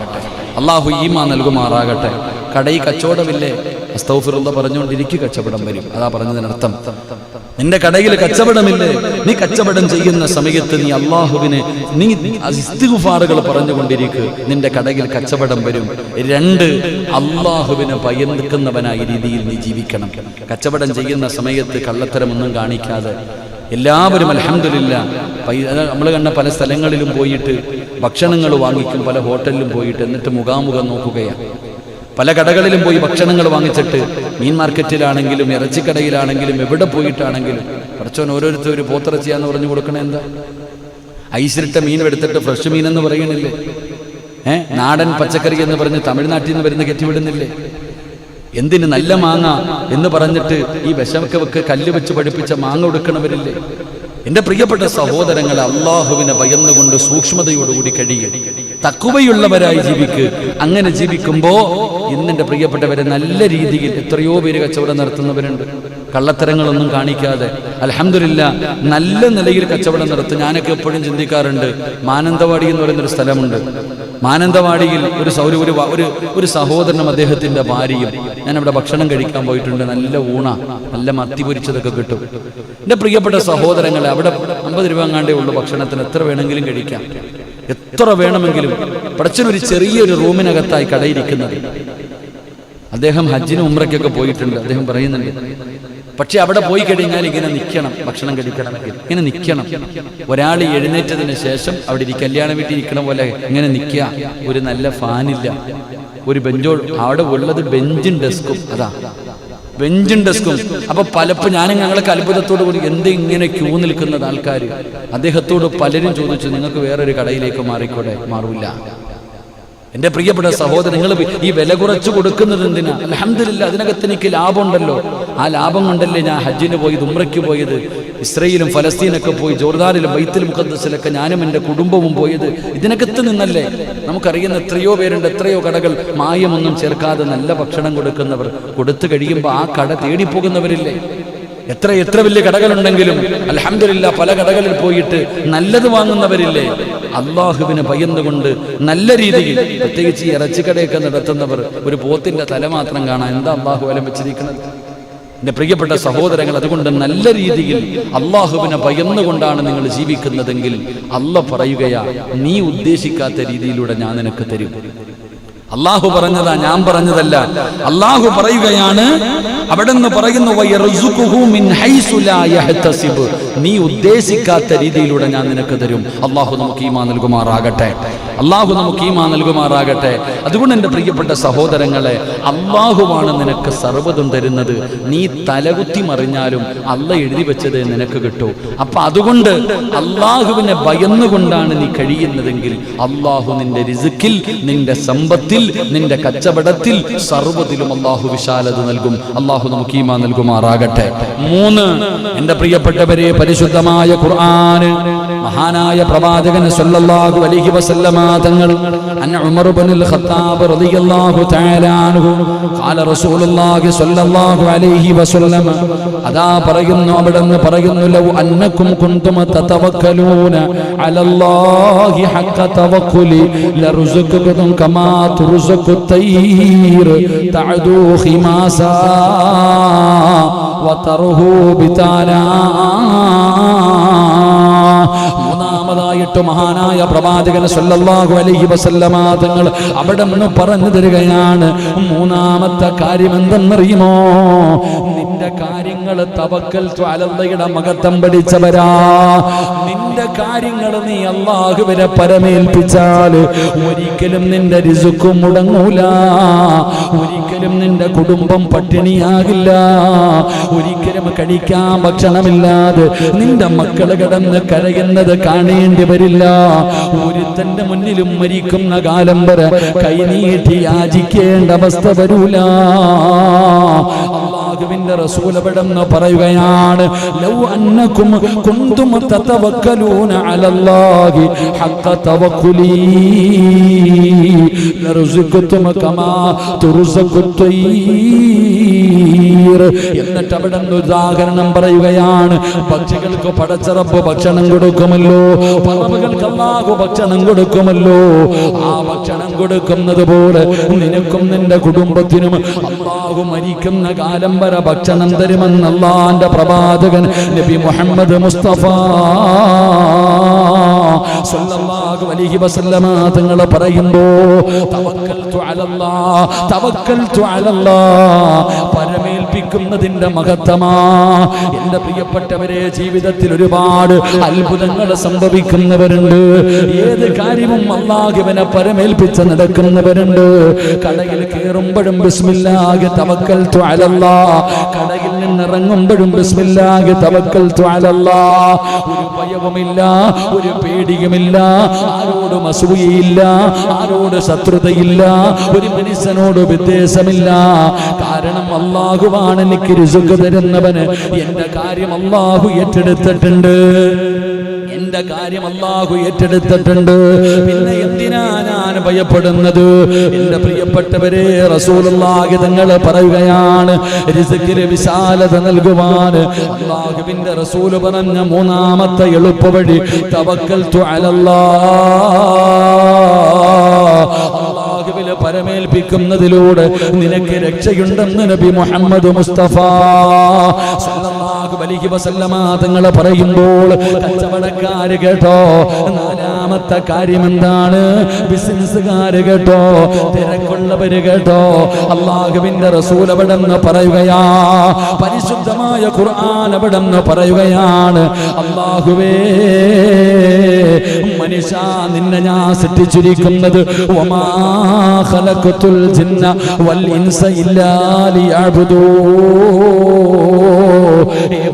അല്ലാഹു ഈമാൻ നൽകുമാറാകട്ടെ. കടയിൽ കച്ചവടമില്ലേ, അസ്തഗ്ഫിറുല്ലാഹ് പറഞ്ഞുകൊണ്ടിരിക്കും, കച്ചവടം വരും. അതാ പറഞ്ഞതിനർത്ഥം. നിന്റെ കടയിൽ കച്ചവടമില്ലേ, നീ കച്ചവടം ചെയ്യുന്ന സമയത്ത് നീ അല്ലാഹുവിനെ നീ ഇസ്തിഗ്ഫാറുകൾ പറഞ്ഞുകൊണ്ടിരിക്കുക, നിന്റെ കടയിൽ കച്ചവടം വരും. രണ്ട്, അല്ലാഹുവിനെ ഭയക്കുന്നവനായ രീതിയിൽ നീ ജീവിക്കണം. കച്ചവടം ചെയ്യുന്ന സമയത്ത് കള്ളത്തരമൊന്നും കാണിക്കാതെ എല്ലാവരും അൽഹംദുലില്ലാഹ് നമ്മൾ കണ്ട പല സ്ഥലങ്ങളിലും പോയിട്ട് ഭക്ഷണങ്ങൾ വാങ്ങിക്കും, പല ഹോട്ടലിലും പോയിട്ട്, എന്നിട്ട് മുഖാമുഖം നോക്കുകയാണ്. പല കടകളിലും പോയി ഭക്ഷണങ്ങൾ വാങ്ങിച്ചിട്ട്, മീൻ മാർക്കറ്റിലാണെങ്കിലും ഇറച്ചിക്കടയിലാണെങ്കിലും എവിടെ പോയിട്ടാണെങ്കിലും, കുറച്ചോൻ ഓരോരുത്തർ ഒരു പോത്തിറച്ചിയാന്ന് പറഞ്ഞു കൊടുക്കണേ. എന്താ ഐസിലിട്ട മീൻ എടുത്തിട്ട് ഫ്രഷ് മീൻ എന്ന് പറയണില്ലേ? നാടൻ പച്ചക്കറി എന്ന് പറഞ്ഞ് തമിഴ്നാട്ടിൽ നിന്ന് വരുന്ന കെട്ടിവിടുന്നില്ലേ? എന്തിന് നല്ല മാങ്ങ എന്ന് പറഞ്ഞിട്ട് ഈ വിഷമൊക്കെ കല്ല് വെച്ച് പഠിപ്പിച്ച മാങ്ങ കൊടുക്കണവരില്ലേ? എന്റെ പ്രിയപ്പെട്ട സഹോദരങ്ങളെ, അള്ളാഹുവിനെ ഭയന്നുകൊണ്ട് സൂക്ഷ്മതയോടുകൂടി കഴിയുക, തഖ്വയുള്ളവരായി ജീവിക്കുക. അങ്ങനെ ജീവിക്കുമ്പോ ഇന്നെന്റെ പ്രിയപ്പെട്ടവരെ നല്ല രീതിയിൽ എത്രയോ പേര് കച്ചവടം നടത്തുന്നവരുണ്ട്, കള്ളത്തരങ്ങളൊന്നും കാണിക്കാതെ അൽഹംദുലില്ലാഹ് നല്ല നിലയിൽ കച്ചവടം നടത്തും. ഞാനൊക്കെ എപ്പോഴും ചിന്തിക്കാറുണ്ട്, മാനന്തവാടി എന്ന് പറയുന്നൊരു സ്ഥലമുണ്ട്. മാനന്തവാടിയിൽ ഒരു സഹോദരനും അദ്ദേഹത്തിന്റെ ഭാര്യയും, ഞാനവിടെ ഭക്ഷണം കഴിക്കാൻ പോയിട്ടുണ്ട്. നല്ല ഊണ, നല്ല മത്തി പൊരിച്ചതൊക്കെ കിട്ടും. എന്റെ പ്രിയപ്പെട്ട സഹോദരങ്ങളെ, അവിടെ 50 രൂപ അങ്ങാണ്ടേ ഉള്ളൂ ഭക്ഷണത്തിന്. എത്ര വേണമെങ്കിലും കഴിക്കാം, എത്ര വേണമെങ്കിലും. പടച്ചനൊരു ചെറിയൊരു റൂമിനകത്തായി കടയിരിക്കുന്നത്. അദ്ദേഹം ഹജ്ജിന് ഉംറയ്ക്കൊക്കെ പോയിട്ടുണ്ട്. അദ്ദേഹം പറയുന്നുണ്ട്, പക്ഷെ അവിടെ പോയി കഴിഞ്ഞാൽ ഇങ്ങനെ നിൽക്കണം, ഭക്ഷണം കഴിക്കണമെങ്കിൽ ഇങ്ങനെ നിൽക്കണം. ഒരാൾ എഴുന്നേറ്റതിന് ശേഷം അവിടെ കല്യാണ വീട്ടിൽ ഇരിക്കണ പോലെ ഇങ്ങനെ നിൽക്കുക. ഒരു നല്ല ഫാനില്ല, ഒരു ബെഞ്ചോ, അവിടെ ഉള്ളത് ബെഞ്ചും ഡെസ്കും. അതാ ബെഞ്ചും ഡെസ്കും. അപ്പൊ പലപ്പോൾ ഞാനും ഞങ്ങൾക്ക് അത്ഭുതത്തോട് കൂടി എന്ത് ഇങ്ങനെ ക്യൂ നിൽക്കുന്നത് ആൾക്കാർ. അദ്ദേഹത്തോട് പലരും ചോദിച്ചു, നിങ്ങൾക്ക് വേറൊരു കടയിലേക്ക് മാറിക്കൂടെ? മാറൂല. എന്റെ പ്രിയപ്പെട്ട സഹോദരൻ, നിങ്ങൾ ഈ വില കുറച്ച് കൊടുക്കുന്നത് എന്തിനാ? അൽഹംദുലില്ലാഹ് അതിനകത്ത് എനിക്ക് ലാഭമുണ്ടല്ലോ. ആ ലാഭം കൊണ്ടല്ലേ ഞാൻ ഹജ്ജിന് പോയത്, ഉംറയ്ക്ക് പോയത്, ഇസ്രയേലും ഫലസ്തീനൊക്കെ പോയി, ജോർദാനിലും ബൈത്തുൽ മുഖദ്ദസിലൊക്കെ ഞാനും എൻ്റെ കുടുംബവും പോയത് ഇതിനകത്ത് നിന്നല്ലേ. നമുക്കറിയുന്ന എത്രയോ പേരുണ്ട്, എത്രയോ കടകൾ മായമൊന്നും ചേർക്കാതെ നല്ല ഭക്ഷണം കൊടുക്കുന്നവർ. കൊടുത്തു കഴിയുമ്പോൾ ആ കട തേടിപ്പോകുന്നവരില്ലേ? എത്ര വലിയ കടകളുണ്ടെങ്കിലും അൽഹംദുലില്ലാഹ് പല കടകളിൽ പോയിട്ട് നല്ലത് വാങ്ങുന്നവരില്ലേ? അള്ളാഹുവിനെ ഭയന്നുകൊണ്ട് നല്ല രീതിയിൽ, പ്രത്യേകിച്ച് ഈ ഇറച്ചിക്കടയൊക്കെ നടത്തുന്നവർ, ഒരു പോത്തിന്റെ തല മാത്രം കാണാൻ എന്താ അള്ളാഹു വലം വെച്ചിരിക്കുന്നത്? എന്റെ പ്രിയപ്പെട്ട സഹോദരങ്ങൾ, അതുകൊണ്ട് നല്ല രീതിയിൽ അള്ളാഹുവിനെ ഭയന്നുകൊണ്ടാണ് നിങ്ങൾ ജീവിക്കുന്നതെങ്കിൽ അള്ളാഹ് പറയുകയാ, നീ ഉദ്ദേശിക്കാത്ത രീതിയിലൂടെ ഞാൻ നിനക്ക് തരും. അള്ളാഹു പറഞ്ഞതാ, ഞാൻ പറഞ്ഞതല്ല. അള്ളാഹു പറയുകയാണ്, അവിടെ നിന്ന് പറയുന്നു, നീ ഉദ്ദേശിക്കാത്ത രീതിയിലൂടെ ഞാൻ നിനക്ക് തരും. അള്ളാഹു നമുക്ക് ഈമാൻ നൽകുമാറാകട്ടെ. അള്ളാഹു നമുക്ക് ഈമാൻ നൽകുമാറാകട്ടെ. അതുകൊണ്ട് എൻ്റെ പ്രിയപ്പെട്ട സഹോദരങ്ങളെ, അള്ളാഹുവാണ് നിനക്ക് സർവ്വതും തരുന്നത്. നീ തലകുത്തി മറിഞ്ഞാലും അള്ളാഹ് എഴുതി വെച്ചത് നിനക്ക് കിട്ടും. അപ്പൊ അതുകൊണ്ട് അള്ളാഹുവിനെ ഭയന്നുകൊണ്ടാണ് നീ കഴിയുന്നതെങ്കിൽ അള്ളാഹു നിന്റെ റിസ്കിൽ, നിന്റെ സമ്പത്തിൽ, നിന്റെ കച്ചവടത്തിൽ, സർവ്വതിലും അള്ളാഹു വിശാലത നൽകും. അള്ളാഹു നമുക്ക് ഈമാൻ നൽകുമാറാകട്ടെ. 3, എൻ്റെ പ്രിയപ്പെട്ടവരെ, പരിശുദ്ധമായ ഖുർആൻ, മഹാനായ പ്രവാചകൻ സല്ലല്ലാഹു അലൈഹി വസല്ലമ തങ്ങൾ, അന്ന ഉമർ ഇബ്നുൽ ഖത്താബ് റളിയല്ലാഹു തആല അൻഹു ഖാല റസൂലുള്ളാഹി സല്ലല്ലാഹു അലൈഹി വസല്ലം, അതാ പറയുന്നു, അവിടുന്ന് പറയുന്നു, ലൗ അന്നകും കുൻതും തതവക്കലൂന അലല്ലാഹി ഹഖ തവക്കുലി ലറുസുകുകും കമാ തുർസുഖു തയ്ർ തഅദു ഖിമാസാ വതർഹു ബിതാനാ. മൂന്നാമതായിട്ട് മഹാനായ പ്രവാചകൻ സല്ലല്ലാഹു അലൈഹി വസല്ലമ തങ്ങൾ അവിടെ നിന്ന് പറഞ്ഞു തരികയാണ്, മൂന്നാമത്തെ കാര്യം എന്തെന്നറിയുമോ? നിന്റെ കാര്യങ്ങൾ തവക്കൽതു അലല്ലാഹയുടെ മഹത്വം പഠിച്ചവരാ. നിന്റെ കാര്യങ്ങൾ നീ അല്ലാഹുവിനെ പരമേൽപ്പിച്ചാൽ ഒരിക്കലും നിന്റെ റിസ്ക് മുടങ്ങൂല, ഒരിക്കലും നിന്റെ കുടുംബം പട്ടിണിയാകില്ല, ഒരിക്കലും കഴിക്കാൻ ഭക്ഷണമില്ലാതെ നിന്റെ മക്കൾ കിടന്ന് കരയുന്നത് കാണേണ്ടി വരില്ല. ഒരുത്തന്റെ മുന്നിലും മരിക്കുന്ന കാലം വരെ കൈനീട്ടി യാചിക്കേണ്ട അവസ്ഥ വരൂല. അല്ലാഹുവിന്റെ റസൂൽ അവിടെന്ന് പറയുകയാണ്, ലൗ അന്നകും കുൻതും തതവക്കലൂന അലല്ലാഹി ഹഖ തവക്കുലി ലറുസുഖതും കമാ തുർസുഖു തയ്ർ. എന്നിട്ട് അവിടെ ഉദാഹരണം പറയുകയാണ്, പക്ഷികൾക്ക് പടച്ച റബ്ബ് ഭക്ഷണം കൊടുക്കുമല്ലോ, പറവകൾക്ക് അല്ലാഹു ഭക്ഷണം കൊടുക്കുമല്ലോ. ആ ഭക്ഷണം കൊടുക്കുന്നത് പോലെ നിനക്കും നിന്റെ കുടുംബത്തിനും അല്ലാഹു മരിക്കുന്ന കാലം വരെ ഭക്ഷണം തരുമെന്ന് അല്ലാഹുവിന്റെ പ്രവാചകൻ നബി മുഹമ്മദ് മുസ്തഫ സല്ലല്ലാഹു അലൈഹി വസല്ലമ തങ്ങൾ പറയുമ്പോൾ തവക്കൽതു അലല്ലാഹ്, തവക്കൽതു അലല്ലാഹ്, പരമേൽ പരമേൽപ്പിക്കുന്നതിന്റെ മഹത്വമാ. എന്റെ പ്രിയപ്പെട്ടവരെ, ജീവിതത്തിൽ ഒരുപാട് അത്ഭുതങ്ങൾ സംഭവിക്കുന്നവരുണ്ട്. ഏത് കാര്യവും അല്ലാഹുവിനെ പരമേൽപ്പിച്ച് നടക്കുന്നവരുണ്ട്. കടയിൽ കയറുമ്പോഴും ബിസ്മില്ലാഹി തവക്കൽതു അലല്ലാഹ്, കടയിൽ നിന്നിറങ്ങുമ്പോഴും ബിസ്മില്ലാഹി തവക്കൽതു അലല്ലാഹ്. ഒരു ഭയവുമില്ല, ഒരു പേടിയുമില്ല, ആരോടും അസൂയയില്ല, ആരോട് ശത്രുതയില്ല, ഒരു മനുഷ്യനോട് വിദ്വേഷമില്ല. കാരണം അല്ലാഹുവാണ് എനിക്ക് റിസ്ക് തരുന്നവന്. എന്റെ കാര്യം അല്ലാഹു ഏറ്റെടുത്തിട്ടുണ്ട്, എന്റെ കാര്യം അല്ലാഹു ഏറ്റെടുത്തിട്ടുണ്ട്. പിന്നെ എന്തിനാ ഞാൻ ഭയപ്പെടുന്നത്? എന്റെ പ്രിയപ്പെട്ടവരെ, റസൂലുള്ളാഹി തങ്ങൾ പറയുകയാണ്, റിസ്കിൽ വിശാലത നൽകുവാൻ അല്ലാഹുവിന്റെ റസൂൽ പറഞ്ഞ മൂന്നാമത്തെ എളുപ്പവഴി തവക്കൽതു അലല്ലാഹ്. അല്ലാഹുവിൽ പരമേൽപ്പിക്കുന്നതിലൂടെ നിനക്ക് രക്ഷയുണ്ടെന്ന് നബി മുഹമ്മദ് മുസ്തഫ സല്ലല്ലാഹു അലൈഹി വസല്ലമ തങ്ങൾ പറയുമ്പോൾ കച്ചവടക്കാര് കേട്ടോ, നാലാമത്തെ കാര്യം എന്താണ്? ബിസിനസ്സുകാര് കേട്ടോ, തിരക്കുള്ളവര് കേട്ടോ, അല്ലാഹുവിന്റെ റസൂൽ അവിടെന്ന് പറയുകയാ, പരിശുദ്ധമായ ഖുർആൻ അവിടെന്ന് പറയുകയാണ്, അല്ലാഹുവേ മനുഷ്യ, നിന്നെ ഞാൻ സൃഷ്ടിച്ചിരിക്കുന്നത് വമാ ഖലഖതുൽ ജിന്ന വൽ ഇൻസ ഇല്ലാ ലിയഅ്ബുദൂൻ.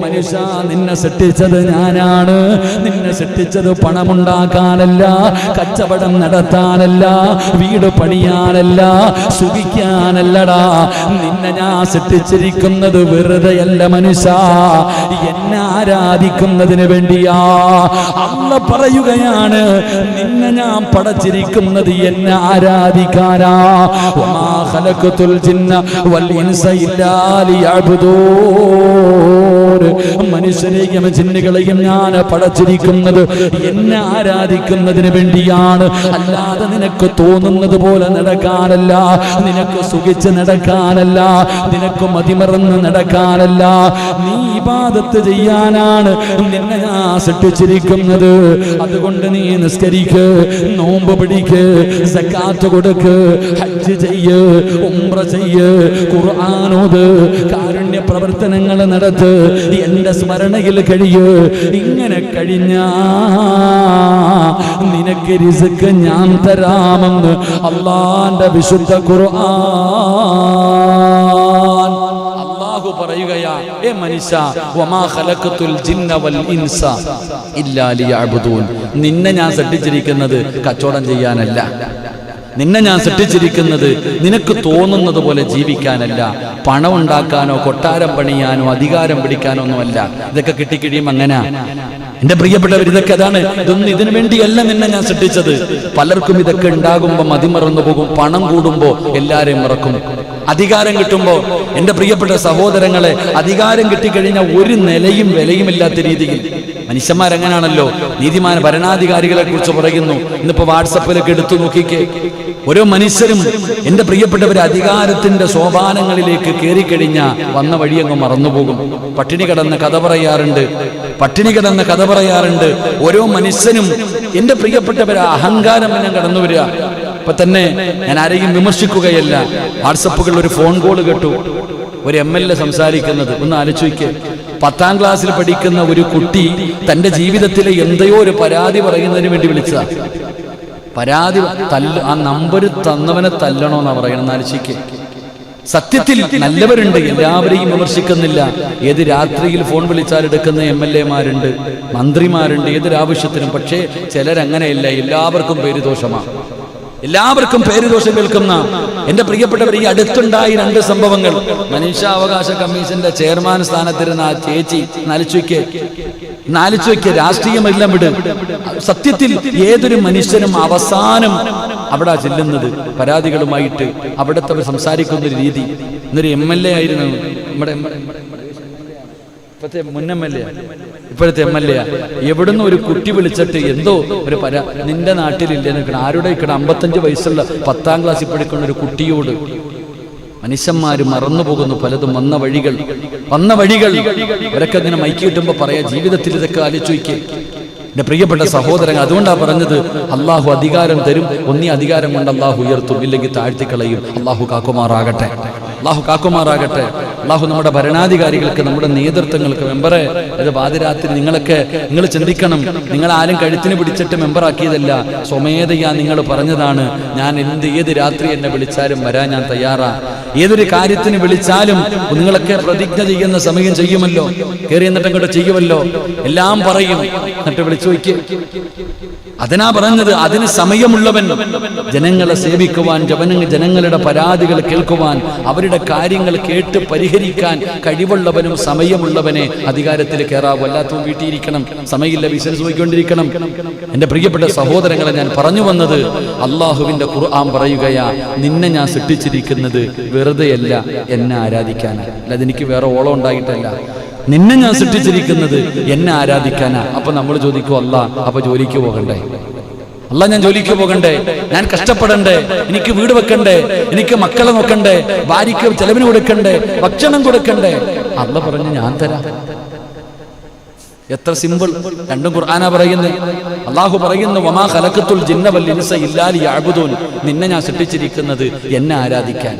മനുഷ്യ, നിന്നെ സൃഷ്ടിച്ചത് ഞാനാണ്. നിന്നെ സൃഷ്ടിച്ചത് പണമുണ്ടാക്കാനല്ല, കച്ചവടം നടത്താനല്ല, വീട് പണിയാനല്ല, സുഖിക്കാനല്ലടാ. നിന്നെ ഞാൻ സൃഷ്ടിച്ചിരിക്കുന്നത് വെറുതെയല്ല മനുഷ്യ, എന്നെ ആരാധിക്കുന്നതിന് വേണ്ടിയാ. അല്ലാഹ് പറയുകയാണ്, നിന്നെ ഞാൻ പടച്ചിരിക്കുന്നത് എന്നെ ആരാധിക്കാനാ. വമാ ഖലഖതുൽ ജിന്ന വൽ ഇൻസ ഇല്ലാ ലിയഅ്ബുദൂൻ. മനുഷ്യരെയും ജിന്നുകളെയും ഞാൻ പടച്ചിരിക്കുന്നത് എന്നെ ആരാധിക്കുന്നതിന് വേണ്ടിയാണ്, അല്ലാതെ നിനക്ക് തോന്നുന്നത് പോലെ നടക്കാനല്ല, നിനക്ക് സുഖിച്ച് നടക്കാനല്ല, നിനക്ക് മതിമറന്ന് നടക്കാനല്ല. നീ ഇബാദത്ത് ചെയ്യാനാണ് നിന്നെ ഞാൻ സൃഷ്ടിച്ചിരിക്കുന്നത്. അതുകൊണ്ട് നീ നിസ്കരിക്ക്, നോമ്പ് പിടിക്ക്, സക്കാത്ത് കൊടുക്ക്, ഹജ്ജ് ചെയ്യ്, ഉംറ ചെയ്യ്, ഖുർആൻ ഓത്, കാരുണ്യ പ്രവർത്തനങ്ങൾ നടത്ത്, എന്റെ സ്മരണയിൽ കഴിയ്. ഇങ്ങനെ കഴിഞ്ഞാ നിനക്ക് റിസ്ക് ഞാൻ തരാമെന്ന് അല്ലാഹുവിന്റെ വിശുദ്ധ ഖുർആൻ. അല്ലാഹു പറയുകയാ, ഏ മനുഷ്യ, വമാ ഖലഖതുൽ ജിന്ന വൽ ഇൻസ ഇല്ലാ ലിയഅ്ബുദൂൻ. നിന്നെ ഞാൻ സൃഷ്ടിച്ചിരിക്കുന്നത് കച്ചവടം ചെയ്യാനല്ല, നിന്നെ ഞാൻ സൃഷ്ടിച്ചിരിക്കുന്നത് നിനക്ക് തോന്നുന്നത് പോലെ ജീവിക്കാനല്ല, പണം ഉണ്ടാക്കാനോ കൊട്ടാരം പണിയാനോ അധികാരം പിടിക്കാനോ ഒന്നുമല്ല. ഇതൊക്കെ കിട്ടിക്കഴിയും അങ്ങനെ. എന്റെ പ്രിയപ്പെട്ടവർ, ഇതൊക്കെ അതാണ്. ഇതൊന്നും ഇതിനു വേണ്ടിയല്ല നിന്നെ ഞാൻ സൃഷ്ടിച്ചത്. പലർക്കും ഇതൊക്കെ ഉണ്ടാകുമ്പോൾ മതിമറന്നു പോകും. പണം കൂടുമ്പോ എല്ലാരെയും മറക്കും. അധികാരം കിട്ടുമ്പോ, എന്റെ പ്രിയപ്പെട്ട സഹോദരങ്ങളെ, അധികാരം കിട്ടിക്കഴിഞ്ഞാൽ ഒരു നിലയും വിലയുമില്ലാത്ത രീതിയിൽ മനുഷ്യന്മാരെങ്ങനാണല്ലോ. നീതിമാൻ ഭരണാധികാരികളെ കുറിച്ച് പറയുന്നു. ഇന്നിപ്പോ വാട്സപ്പിലൊക്കെ എടുത്തു നോക്കിക്കേ, ഓരോ മനുഷ്യരും എന്റെ പ്രിയപ്പെട്ടവരെ അധികാരത്തിന്റെ സോപാനങ്ങളിലേക്ക് കയറിക്കഴിഞ്ഞാൽ വന്ന വഴിയങ്ങ് മറന്നുപോകും. പട്ടിണി കിടന്ന കഥ പറയാറുണ്ട്, പട്ടിണി കിടന്ന കഥ പറയാറുണ്ട്. ഓരോ മനുഷ്യനും എന്റെ പ്രിയപ്പെട്ടവരെ അഹങ്കാരം ഞാൻ കടന്നു വരിക. ഇപ്പൊ തന്നെ ഞാൻ ആരെയും വിമർശിക്കുകയല്ല. വാട്സപ്പുകളിൽ ഒരു ഫോൺ കോൾ കേട്ടു, ഒരു MLA സംസാരിക്കുന്നത്. ഒന്ന് ആലോചിക്ക്. 10ാം ക്ലാസ്സിൽ പഠിക്കുന്ന ഒരു കുട്ടി തന്റെ ജീവിതത്തിലെ എന്തോ ഒരു പരാതി പറയുന്നതിന് വേണ്ടി വിളിച്ചതാ. പരാതി ആ നമ്പർ തന്നവനെ തല്ലണോന്നാ പറയണം. ആലോചിക്ക്. സത്യത്തിൽ നല്ലവരുണ്ട്, എല്ലാവരെയും വിമർശിക്കുന്നില്ല. ഏത് രാത്രിയിൽ ഫോൺ വിളിച്ചാൽ എടുക്കുന്ന MLA-മാരുണ്ട്, മന്ത്രിമാരുണ്ട്, ഏതൊരാവശ്യത്തിനും. പക്ഷേ ചിലരങ്ങനെയല്ല, എല്ലാവർക്കും പേരുദോഷമാണ്, എല്ലാവർക്കും പേരുദോഷം കേൾക്കുന്ന. എന്റെ പ്രിയപ്പെട്ടവർ, ഈ അടുത്തുണ്ടായ 2 സംഭവങ്ങൾ. മനുഷ്യാവകാശ കമ്മീഷന്റെ ചെയർമാൻ സ്ഥാനത്തിരുന്ന ആ ചേച്ചി, നാലിച്ചുവയ്ക്ക് രാഷ്ട്രീയമെല്ലാം വിട്. സത്യത്തിൽ ഏതൊരു മനുഷ്യനും അവസാനം അവിടെ ചെല്ലുന്നത് പരാതികളുമായിട്ട്. അവിടുത്തെ അവർ സംസാരിക്കുന്ന ഒരു രീതി. എന്നൊരു MLA ആയിരുന്നു നമ്മുടെ മുൻ MLA, ഇപ്പോഴത്തെ MLA. എവിടുന്ന് ഒരു കുട്ടി വിളിച്ചിട്ട് എന്തോ ഒരു നിന്റെ നാട്ടിലില്ല നിൽക്കണം, ആരുടെ ഇക്കണം 55 വയസ്സുള്ള 10ാം ക്ലാസ്സിൽ പഠിക്കുന്ന ഒരു കുട്ടിയോട്. മനുഷ്യന്മാര് മറന്നുപോകുന്നു പലതും. വന്ന വഴികൾ അവരൊക്കെ ഇങ്ങനെ മൈക്ക് കിട്ടുമ്പോ പറയാ, ജീവിതത്തിൽ ഇതൊക്കെ ആലോചിക്കുക എന്റെ പ്രിയപ്പെട്ട സഹോദരങ്ങൾ. അതുകൊണ്ടാ പറഞ്ഞത്, അള്ളാഹു അധികാരം തരും. ഒന്നീ അധികാരം കൊണ്ട് അള്ളാഹു ഉയർത്തും, ഇല്ലെങ്കിൽ താഴ്ത്തിക്കളയും. അള്ളാഹു കാക്കുമാറാകട്ടെ, അള്ളാഹു കാക്കുമാറാകട്ടെ. അള്ളാഹു നമ്മുടെ ഭരണാധികാരികൾക്ക്, നമ്മുടെ നേതൃത്വങ്ങൾക്ക്, മെമ്പറെ അത് പാതിരാത്രി നിങ്ങൾ ചിന്തിക്കണം, നിങ്ങൾ ആരും കഴുത്തിന് പിടിച്ചിട്ട് മെമ്പറാക്കിയതല്ല, സ്വമേധയാ നിങ്ങൾ പറഞ്ഞതാണ്, ഞാൻ ഏത് രാത്രി എന്നെ വിളിച്ചാലും വരാൻ ഞാൻ തയ്യാറാ, ഏതൊരു കാര്യത്തിന് വിളിച്ചാലും നിങ്ങളൊക്കെ പ്രതിജ്ഞ ചെയ്യുന്ന സമയം ചെയ്യുമല്ലോ, കയറി എന്നിട്ട് അങ്ങോട്ട് ചെയ്യുമല്ലോ, എല്ലാം പറയും, എന്നിട്ട് വിളിച്ചു വയ്ക്ക്. അതിനാ പറഞ്ഞത്, അതിന് സമയമുള്ളവൻ ജനങ്ങളെ സേവിക്കുവാൻ, ജനങ്ങളുടെ പരാതികൾ കേൾക്കുവാൻ, അവരുടെ കാര്യങ്ങൾ കേട്ട് പരിഹരിക്കാൻ കഴിവുള്ളവനും സമയമുള്ളവനെ അധികാരത്തിൽ കയറാവൂ. അല്ലാത്തവൻ വീട്ടിയിരിക്കണം, സമയമില്ല, ബിസിനസ് പോയിക്കൊണ്ടിരിക്കണം. എന്റെ പ്രിയപ്പെട്ട സഹോദരങ്ങളെ, ഞാൻ പറഞ്ഞു വന്നത്, അള്ളാഹുവിന്റെ ഖുർആൻ പറയുകയാ, നിന്നെ ഞാൻ സൃഷ്ടിച്ചിരിക്കുന്നത് വെറുതെയല്ല എന്നെ ആരാധിക്കാനാ, അല്ലാതെ എനിക്ക് വേറെ ഓളം ഉണ്ടായിട്ടല്ല. നിന്നെ ഞാൻ സൃഷ്ടിച്ചിരിക്കുന്നത് എന്നെ ആരാധിക്കാനാ. അപ്പൊ നമ്മൾ ചോദിക്കും, അല്ലാ അപ്പൊ ജോലിക്ക് പോകണ്ടേ? അല്ല, ഞാൻ ജോലിക്ക് പോകണ്ടേ? ഞാൻ കഷ്ടപ്പെടണ്ടേ? എനിക്ക് വീട് വെക്കണ്ടേ? എനിക്ക് മക്കളെ നോക്കണ്ടേ? ഭാര്യയ്ക്ക് ചെലവിന് കൊടുക്കണ്ടേ? ഭക്ഷണം കൊടുക്കണ്ടേ? അല്ല പറഞ്ഞു, ഞാൻ തരാം. എത്ര സിമ്പിൾ. രണ്ടും ഖുർആനാ പറയുന്നത്. അള്ളാഹു പറയുന്നു, വമാ ഖലഖത്തുൽ ജിന്ന വൽ ഇൻസ ഇല്ലാ ലിയഅ്ബുദൂൻ, നിന്നെ ഞാൻ സൃഷ്ടിച്ചിരിക്കുന്നത് എന്നെ ആരാധിക്കാൻ.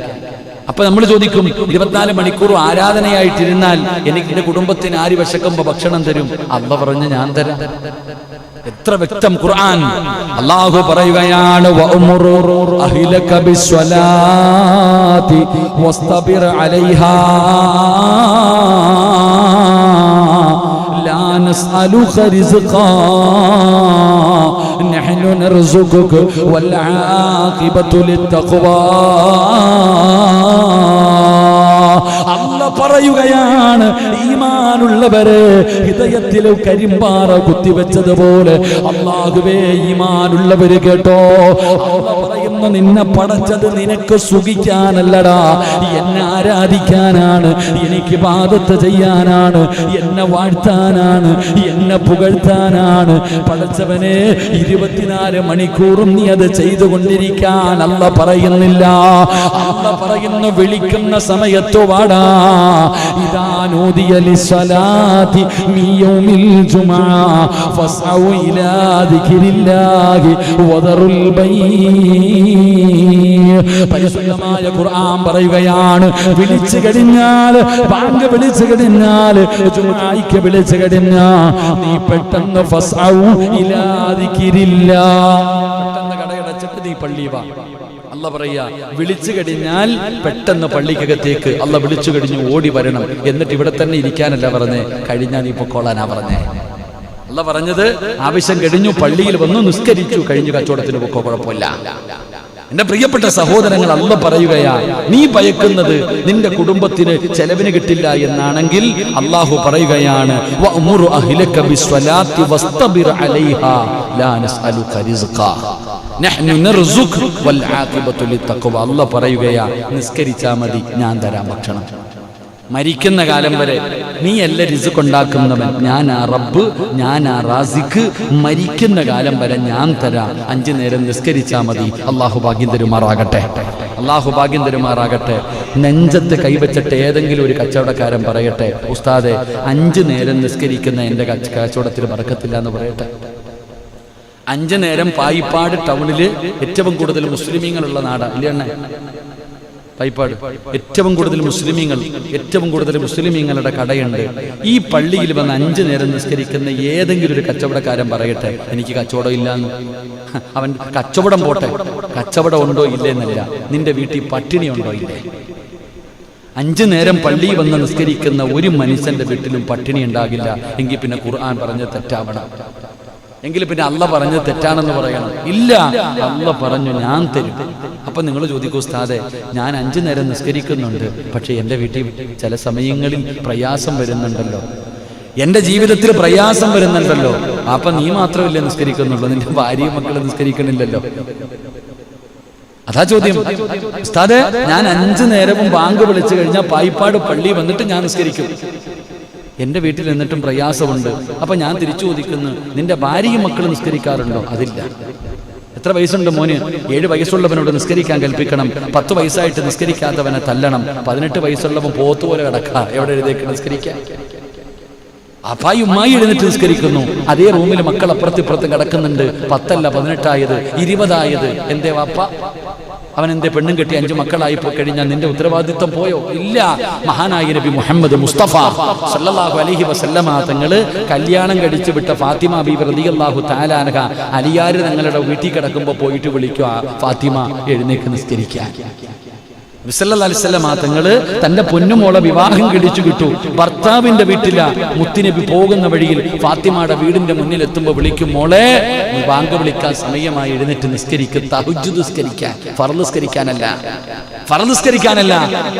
അപ്പൊ നമ്മൾ ചോദിക്കും, 24 മണിക്കൂർ ആരാധനയായിട്ടിരുന്നാൽ എനിക്ക് എന്റെ കുടുംബത്തിന് ആര് വിശക്കുമ്പോ ഭക്ഷണം തരും? അല്ല പറഞ്ഞു, ഞാൻ തരാം. എത്ര വ്യക്തം ഖുർആൻ. അല്ലാഹു പറയുകയാണ്, വഅ്മുറു അഹ്ലക ബിസ്സലാത്തി വസ്തബിർ അലൈഹാ ലാ നസ്അലുക റിസ്ഖാ നഹ്നു നർസുഖുക വൽ ആഖിബതു ലിത്തഖ്വാ. അല്ലാഹു പറയുകയാണ്, ഈമാനുള്ളവരെ ഹൃദയത്തിൽ കരിമ്പാറ കുത്തിവെച്ചതുപോലെ, അല്ലാഹുവേ ഈമാനുള്ളവര് കേട്ടോ, അല്ലാഹു പറയുന്നു, നിന്നെ പടച്ചത് നിനക്ക് സുഖിക്കാനല്ലടാ, എന്നെ ആരാധിക്കാനാണ്, എനിക്ക് ഇബാദത്ത് ചെയ്യാനാണ്, എന്നെ വാഴ്ത്താനാണ്, എന്നെ പുകഴ്ത്താനാണ്. പടച്ചവനെ 24 മണിക്കൂറും നീ അത് ചെയ്തുകൊണ്ടിരിക്കാൻ അല്ലാഹു പറയുന്നില്ല. അല്ലാഹു പറയുന്നു, വിളിക്കുന്ന സമയത്ത് വാടാ. ഇദാ നൂദിയ ലിസ്സലാത്തി മിൻ യൗമിൽ ജുമുഅ ഫസ്ഔ ഇലാ ദിക്രില്ലാഹി വദറുൽ ബൈ. പരിശുദ്ധമായ ഖുർആൻ പറയുകയാണ്, വിളിച്ചു കഴിഞ്ഞാൽ, ബാങ്ക് വിളിച്ചു കഴിഞ്ഞാൽ, ജുമുഅയ്ക്ക് വിളിച്ചു കഴിഞ്ഞാൽ നീ പെട്ടെന്ന് ഫസ്ഔ ഇലാ ദിക്രില്ലാഹ്, പെട്ടെന്ന് കടയടച്ചിട്ട് നീ പള്ളി വാ. അല്ല പറയാ, വിളിച്ചു കഴിഞ്ഞാൽ പെട്ടെന്ന് പള്ളിക്കകത്തേക്ക്. അല്ല വിളിച്ചു കഴിഞ്ഞു ഓടി വരണം. എന്നിട്ട് ഇവിടെ തന്നെ ഇരിക്കാനല്ല പറഞ്ഞേ, കഴിഞ്ഞാൽ നീ പൊക്കോളാനാ പറഞ്ഞേ. അല്ല പറഞ്ഞത്, ആവശ്യം കഴിഞ്ഞു, പള്ളിയിൽ വന്നു, നിസ്കരിച്ചു, കഴിഞ്ഞു, കച്ചവടത്തിന് പൊക്കോ, കുഴപ്പമില്ല. എന്റെ പ്രിയപ്പെട്ട സഹോദരങ്ങൾ, അല്ല പറയുകയാ, നീ ഭയക്കുന്നത് നിന്റെ കുടുംബത്തിന് ചെലവിന് കിട്ടില്ല എന്നാണെങ്കിൽ അല്ലാഹു പറയുകയാണ്, വഅ്മുറു അഹ്ലക ബിസ്സലാത്തി വസ്തബിർ അലൈഹാ ലാ നസ്അലുക റിസ്ഖാ നഹ്നു നർസുഖ് വൽ ആഖിബതു ലിത്തഖ്വ. അല്ല പറയുകയാ, നിസ്കരിച്ചാ മതി, ഞാൻ തരാം ഭക്ഷണം. മരിക്കുന്ന കാലം വരെ നീയല്ല റിസ്ക് ഉണ്ടാക്കുന്നവൻ, ഞാനാ റബ്ബ്, ഞാനാ റാസിഖ്. മരിക്കുന്ന കാലം വരെ ഞാൻ തരാം. 5 നേരം നിസ്കരിച്ചാ മതി. അല്ലാഹു ഭാഗ്യം തരുമാറാകട്ടെ, അല്ലാഹു ഭാഗ്യം തരുമാറാകട്ടെ. നെഞ്ചത്ത് കൈവച്ചിട്ട് ഏതെങ്കിലും ഒരു കച്ചവടക്കാരൻ പറയട്ടെ, ഉസ്താദെ 5 നേരം നിസ്കരിക്കുന്ന എന്റെ കച്ചവടത്തിൽ ബറക്കത്തില്ല എന്ന് പറയട്ടെ. 5 നേരം പായിപ്പാട് ടൗണില് ഏറ്റവും കൂടുതൽ മുസ്ലിമീങ്ങളുള്ള നാടാ, ഇല്ലേ? പായിപ്പാട് ഏറ്റവും കൂടുതൽ മുസ്ലിമീങ്ങളുടെ കടയുണ്ട്. ഈ പള്ളിയിൽ വന്ന് 5 നേരം നിസ്കരിക്കുന്ന ഏതെങ്കിലും ഒരു കച്ചവടക്കാരൻ പറയട്ടെ, എനിക്ക് കച്ചവടം ഇല്ലാന്ന്. അവൻ കച്ചവടം പോട്ടെ, കച്ചവടം ഉണ്ടോ ഇല്ലെന്നല്ല, നിന്റെ വീട്ടിൽ പട്ടിണി ഉണ്ടോ ഇല്ലേ? 5 നേരം പള്ളിയിൽ വന്ന് നിസ്കരിക്കുന്ന ഒരു മനുഷ്യന്റെ വീട്ടിലും പട്ടിണി ഉണ്ടാകില്ല. എങ്കിൽ പിന്നെ ഖുർആൻ പറഞ്ഞ് തെറ്റാവണം, എങ്കിൽ പിന്നെ അല്ല പറഞ്ഞ് തെറ്റാണെന്ന് പറയണം. ഇല്ല, അല്ല പറഞ്ഞു, ഞാൻ തരും. അപ്പൊ നിങ്ങൾ ചോദിക്കൂ, ഉസ്താദെ ഞാൻ 5 നേരം നിസ്കരിക്കുന്നുണ്ട്, പക്ഷെ എൻ്റെ വീട്ടിൽ ചില സമയങ്ങളിൽ പ്രയാസം വരുന്നുണ്ടല്ലോ, എൻ്റെ ജീവിതത്തിൽ പ്രയാസം വരുന്നുണ്ടല്ലോ. അപ്പൊ നീ മാത്രമല്ലേ നിസ്കരിക്കുന്നുള്ളൂ, നിന്റെ ഭാര്യയും മക്കളും നിസ്കരിക്കണില്ലല്ലോ. അതാ ചോദ്യം. ഉസ്താദെ ഞാൻ 5 നേരവും ബാങ്ക് വിളിച്ചു കഴിഞ്ഞാൽ പായിപ്പാട് പള്ളി വന്നിട്ട് ഞാൻ നിസ്കരിക്കും, എൻ്റെ വീട്ടിൽ എന്നിട്ടും പ്രയാസമുണ്ട്. അപ്പൊ ഞാൻ തിരിച്ചു ചോദിക്കുന്നു, നിന്റെ ഭാര്യയും മക്കളും നിസ്കരിക്കാറുണ്ടോ? അതില്ല. എത്ര വയസ്സുണ്ട് മോന്? 7 വയസ്സുള്ളവനോട് നിസ്കരിക്കാൻ കൽപ്പിക്കണം. 10 വയസ്സായിട്ട് നിസ്കരിക്കാത്തവനെ തല്ലണം. 18 വയസ്സുള്ളവൻ പോത്തുപോലെ കിടക്ക, എവിടെ എഴുതേക്ക് നിസ്കരിക്കാൻ? അപ്പായി ഉമ്മായി എഴുന്നേറ്റ് നിസ്കരിക്കുന്നു. അതേ റൂമിൽ മക്കൾ അപ്പുറത്തിപ്പുറത്ത് കിടക്കുന്നുണ്ട്. 10 അല്ല 18 ആയത്, 20 ആയത്. എന്തേ വാപ്പ? അവൻ എന്റെ പെണ്ണും കെട്ടി 5 മക്കളായി പോയി കഴിഞ്ഞാൽ നിന്റെ ഉത്തരവാദിത്വം പോയോ? ഇല്ല. മഹാനായ നബി മുഹമ്മദ് മുസ്തഫ സല്ലല്ലാഹു അലൈഹി വസല്ലമ തങ്ങള് കല്യാണം കഴിച്ചു വിട്ട ഫാത്തിമ ബീവി റളിയല്ലാഹു തആല അൻഹ അലിയാർ തങ്ങളുടെ വീട്ടിൽ കിടക്കുമ്പോൾ പോയിട്ട് വിളിക്കുക, ഫാത്തിമ എഴുന്നേക്ക് നിസ്കരിക്കാൻ. നബി സല്ലല്ലാഹു അലൈഹി വസല്ലമ തങ്ങള് തന്റെ പൊന്നുമോളെ വിവാഹം കഴിച്ചു കിട്ടു. ഭർത്താവിന്റെ വീട്ടില മുത്തുനബി പോകുന്ന വഴിയിൽ ഫാത്തിമയുടെ വീടിന്റെ മുന്നിൽ എത്തുമ്പോൾ വിളിക്കും, മോളെ ബാങ്ക് വിളിക്കാൻ സമയമായി, എഴുന്നേറ്റ് നിസ്കരിക്കും. തഹജ്ജുദ് നിസ്കരിക്കാൻ, ഫർള് നിസ്കരിക്കാനല്ല, ഫർള് നിസ്കരിക്കാനല്ല,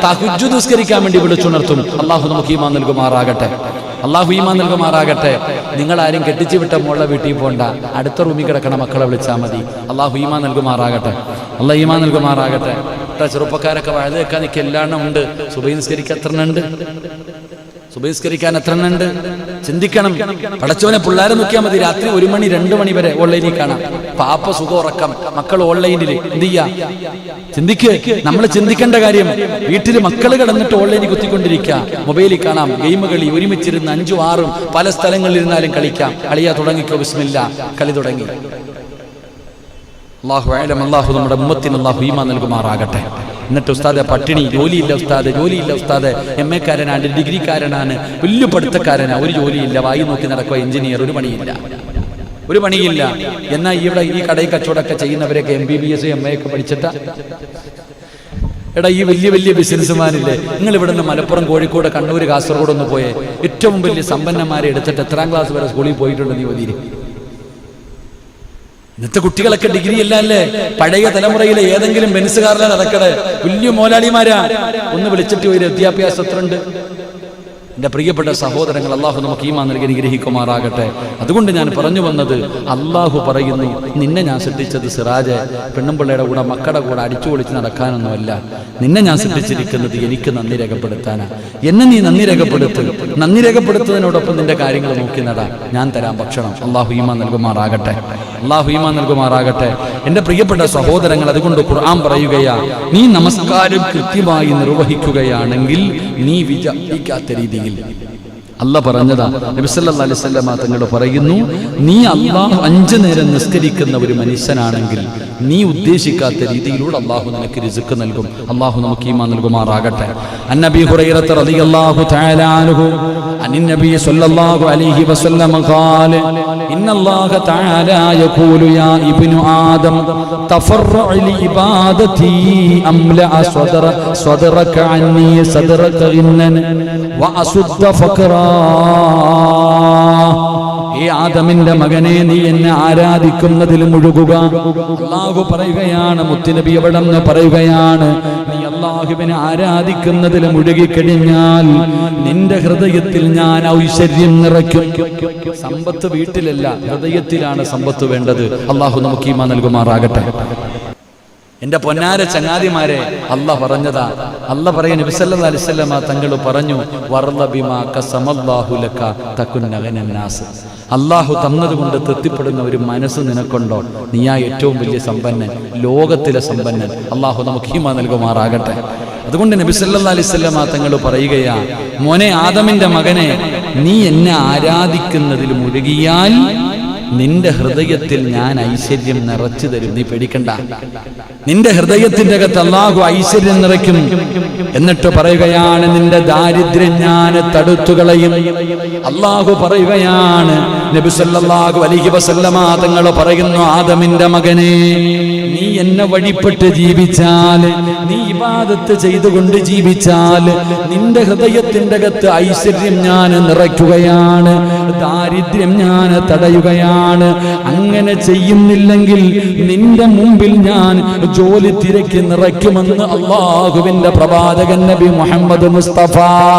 തഹജ്ജുദ് നിസ്കരിക്കാൻ വേണ്ടി വിളിച്ചുണർത്തും. അല്ലാഹു നമുക്ക് ഈമാൻ നൽകുമാറാകട്ടെ, അല്ലാഹു ഈമാൻ നൽകുമാറാകട്ടെ. നിങ്ങൾ ആരും കെട്ടിച്ചു വിട്ട മോളെ വീട്ടിൽ പോണ്ട, അടുത്ത റൂമിൽ കിടക്കണ മക്കളെ വിളിച്ചാൽ മതി. അല്ലാഹു ഈമാൻ നൽകുമാറാകട്ടെ, അല്ലാഹു ഈമാൻ നൽകുമാറാകട്ടെ. ചെറുപ്പക്കാരൊക്കെ വഴുത് വെക്കാൻ നിൽക്കുക, എല്ലാണ്ണം ഉണ്ട്. സുബഹി നിസ്കരിക്കാൻ എത്ര ഉണ്ട്? സുബഹി നിസ്കരിക്കാൻ എത്ര ഉണ്ട്? ചിന്തിക്കണം. പടച്ചോനെ, പിള്ളേരെ നോക്കിയാൽ മതി. രാത്രി 1 മണി 2 മണി വരെ ഓൺലൈനിൽ കാണാം. പാപ്പ സുഖം ഉറക്കം, മക്കൾ ഓൺലൈനിൽ. എന്ത് ചെയ്യാ? ചിന്തിക്ക്. നമ്മൾ ചിന്തിക്കേണ്ട കാര്യം, വീട്ടിൽ മക്കൾ കിടന്നിട്ട് ഓൺലൈനിൽ കുത്തിക്കൊണ്ടിരിക്കുക, മൊബൈലിൽ കാണാം, ഗെയിം കളി, ഒരുമിച്ചിരുന്ന് 5ഉം 6ഉം പല സ്ഥലങ്ങളിൽ ഇരുന്നാലും കളിക്കാം. കളിയാ തുടങ്ങിക്കോ, ബിസ്മില്ലാ, കളി തുടങ്ങി. അല്ലാഹു അഅലം. അല്ലാഹു നമ്മുടെ ഉമ്മത്തിന് അല്ലാഹു ഈമാൻ നൽകുമാറാകട്ടെ. എന്നിട്ട് ഉസ്താദെ പട്ടിണി, ജോലിയില്ല ഉസ്താദെ, ജോലിയില്ല ഉസ്താദെ, MA കാരനാണ്, ഡിഗ്രിക്കാരനാണ്, വലിയ പഠിത്തക്കാരനാണ്, ഒരു ജോലിയില്ല, വായി നോക്കി നടക്കുക, എഞ്ചിനീയർ, ഒരു പണിയില്ല, ഒരു പണിയില്ല. എന്നാൽ ഇവിടെ ഈ കടയിൽ കച്ചവടമൊക്കെ ചെയ്യുന്നവരൊക്കെ MBBS MA ഒക്കെ പഠിച്ചിട്ടാ? എടാ, ഈ വലിയ വലിയ ബിസിനസ്സുമാരില്ലേ, നിങ്ങൾ ഇവിടെ നിന്ന് മലപ്പുറം, കോഴിക്കോട്, കണ്ണൂർ, കാസർഗോഡ് ഒന്ന് പോയേ, ഏറ്റവും വലിയ സമ്പന്നന്മാരെ എടുത്തിട്ട് എത്രാം ക്ലാസ് വരെ സ്കൂളിൽ പോയിട്ടുണ്ട് നീ മതിരി? ഇന്നത്തെ കുട്ടികളൊക്കെ ഡിഗ്രി അല്ല അല്ലേ? പഴയ തലമുറയിലെ ഏതെങ്കിലും ബെൻസുകാരിലാണ് നടക്കണേ, വലിയ മോലാളിമാരാ. ഒന്ന് വിളിച്ചിട്ട് ഒരു വിദ്യാഭ്യാസം എത്ര ഉണ്ട്? എൻ്റെ പ്രിയപ്പെട്ട സഹോദരങ്ങൾ, അള്ളാഹു നമുക്ക് ഈമാൻ നൽകി അനുഗ്രഹിക്കുമാറാകട്ടെ. അതുകൊണ്ട് ഞാൻ പറഞ്ഞു വന്നത്, അള്ളാഹു പറയുന്നു, നിന്നെ ഞാൻ സൃഷ്ടിച്ചത് സിറാജ് പെണ്ണുമ്പിള്ളയുടെ കൂടെ മക്കളുടെ കൂടെ അടിച്ചു പൊളിച്ച് നടക്കാനൊന്നുമല്ല. നിന്നെ ഞാൻ സൃഷ്ടിച്ചിരിക്കുന്നത് എനിക്ക് നന്ദി രേഖപ്പെടുത്താനാണ്. എന്നെ നീ നന്ദി രേഖപ്പെടുത്ത്. നന്ദി രേഖപ്പെടുത്തുന്നതിനോടൊപ്പം നിന്റെ കാര്യങ്ങൾ നോക്കി നടാ. ഞാൻ തരാം ഭക്ഷണം. അള്ളാഹു ഈമാൻ നൽകുമാറാകട്ടെ, അള്ളാഹു ഈമാൻ നൽകുമാറാകട്ടെ. എൻ്റെ പ്രിയപ്പെട്ട സഹോദരങ്ങൾ, അതുകൊണ്ട് ഖുർആൻ പറയുകയാ, നീ നമസ്കാരം കൃത്യമായി നിർവഹിക്കുകയാണെങ്കിൽ നീ വിചാരിക്കാത്ത രീതിയിൽ അല്ലാഹ് പറഞ്ഞതാ. നബി സല്ലല്ലാഹു അലൈഹി വസല്ലം തങ്ങൾ പറയുന്നു, നീ അല്ലാഹു 5 നേരം നിസ്കരിക്കുന്ന ഒരു മനുഷ്യനാണെങ്കിൽ നീ ഉദ്ദേശിക്കാത്ത രീതിയിലൂടെ അല്ലാഹു നിനക്ക് റിസ്ക് നൽകും. അല്ലാഹു നമുക്ക് ഈമാൻ നൽകുമാറാകട്ടെ. അന്നബി ഹുറൈറ റളിയല്ലാഹു തആല അൻഹു അനിൻ നബി സല്ലല്ലാഹു അലൈഹി വസല്ലം ഖാല ഇന്നല്ലാഹ തആല യഖൂലു യാ ഇബ്നു ആദം തഫറഅ ലി ഇബാദതി അംല സദറക അന്നി സദറക ഇന്നൻ വഅസുദ്ദ ഫഖറാ. ഈ ആദമിന്റെ മകനെ, നീ എന്നെ ആരാധിക്കുന്നതിൽ മുഴുകുക. അല്ലാഹു പറയുകയാണ്, മുത്തുനബി എവിടെ നിന്ന് പറയുകയാണ്, നീ അല്ലാഹുവിനെ ആരാധിക്കുന്നതിൽ മുഴുകിക്കഴിഞ്ഞാൽ നിന്റെ ഹൃദയത്തിൽ ഞാൻ ഐശ്വര്യം നിറയ്ക്കും. സമ്പത്ത് വീട്ടിലല്ല, ഹൃദയത്തിലാണ് സമ്പത്ത് വേണ്ടത്. അല്ലാഹു നമുക്ക് ഈമാൻ നൽകുമാറാകട്ടെ. എന്റെ പൊന്നാര ചങ്ങാതിമാരെ, അല്ലാഹ് പറഞ്ഞതാ. അല്ലാഹ് പറയുന്ന നബി സല്ലല്ലാഹു അലൈഹി വസല്ലം തങ്ങൾ പറഞ്ഞു, വർള ബിമാ ഖസമല്ലാഹു ലക തകുൻ അഗ്നന്നാസ്. അല്ലാഹു തന്നതുകൊണ്ട് തൃപ്തിപ്പെടുന്ന ഒരു മനസ്സ് നിനക്കുണ്ടോ, നീയാ ഏറ്റവും വലിയ സമ്പന്നൻ, ലോകത്തിലെ സമ്പന്നൻ. അല്ലാഹു നമുക്ക് ഈമാൻ നൽകുമാറാകട്ടെ. അതുകൊണ്ട് നബി സല്ലല്ലാഹു അലൈഹി വസല്ലം തങ്ങൾ പറയുകയാ, മോനെ ആദമിന്റെ മകനെ, നീ എന്നെ ആരാധിക്കുന്നതിൽ മുഴുകിയാൽ നിന്റെ ഹൃദയത്തിൽ ഞാൻ ഐശ്വര്യം നിറച്ചു തരും. നീ പേടിക്കണ്ട, നിന്റെ ഹൃദയത്തിന്റെ അകത്ത് അല്ലാഹു ഐശ്വര്യം നിറയ്ക്കും. എന്നിട്ട് പറയുകയാണ്, നിന്റെ ദാരിദ്ര്യം ഞാൻ തടുത്തുകളയും. അല്ലാഹു പറയുകയാണ്, നബി സല്ലല്ലാഹു അലൈഹി വസല്ലമ തങ്ങൾ പറയുന്നു, ആദമിന്റെ മകനെ, നീ എന്നെ വഴിപ്പെട്ട് ജീവിച്ചാൽ, നീ ഇബാദത്ത് ചെയ്തുകൊണ്ട് ജീവിച്ചാൽ നിന്റെ ഹൃദയത്തിന്റെ അകത്ത് ഐശ്വര്യം ഞാൻ നിറയ്ക്കുകയാണ്, ദാരിദ്ര്യം ഞാൻ തടയുകയാണ്. അങ്ങനെ ചെയ്യുന്നില്ലെങ്കിൽ നിന്റെ മുമ്പിൽ ഞാൻ ജോലി തിരക്കി നിറയ്ക്കുമെന്ന് അല്ലാഹുവിന്റെ പ്രവാചകൻ നബി മുഹമ്മദ് മുസ്തഫ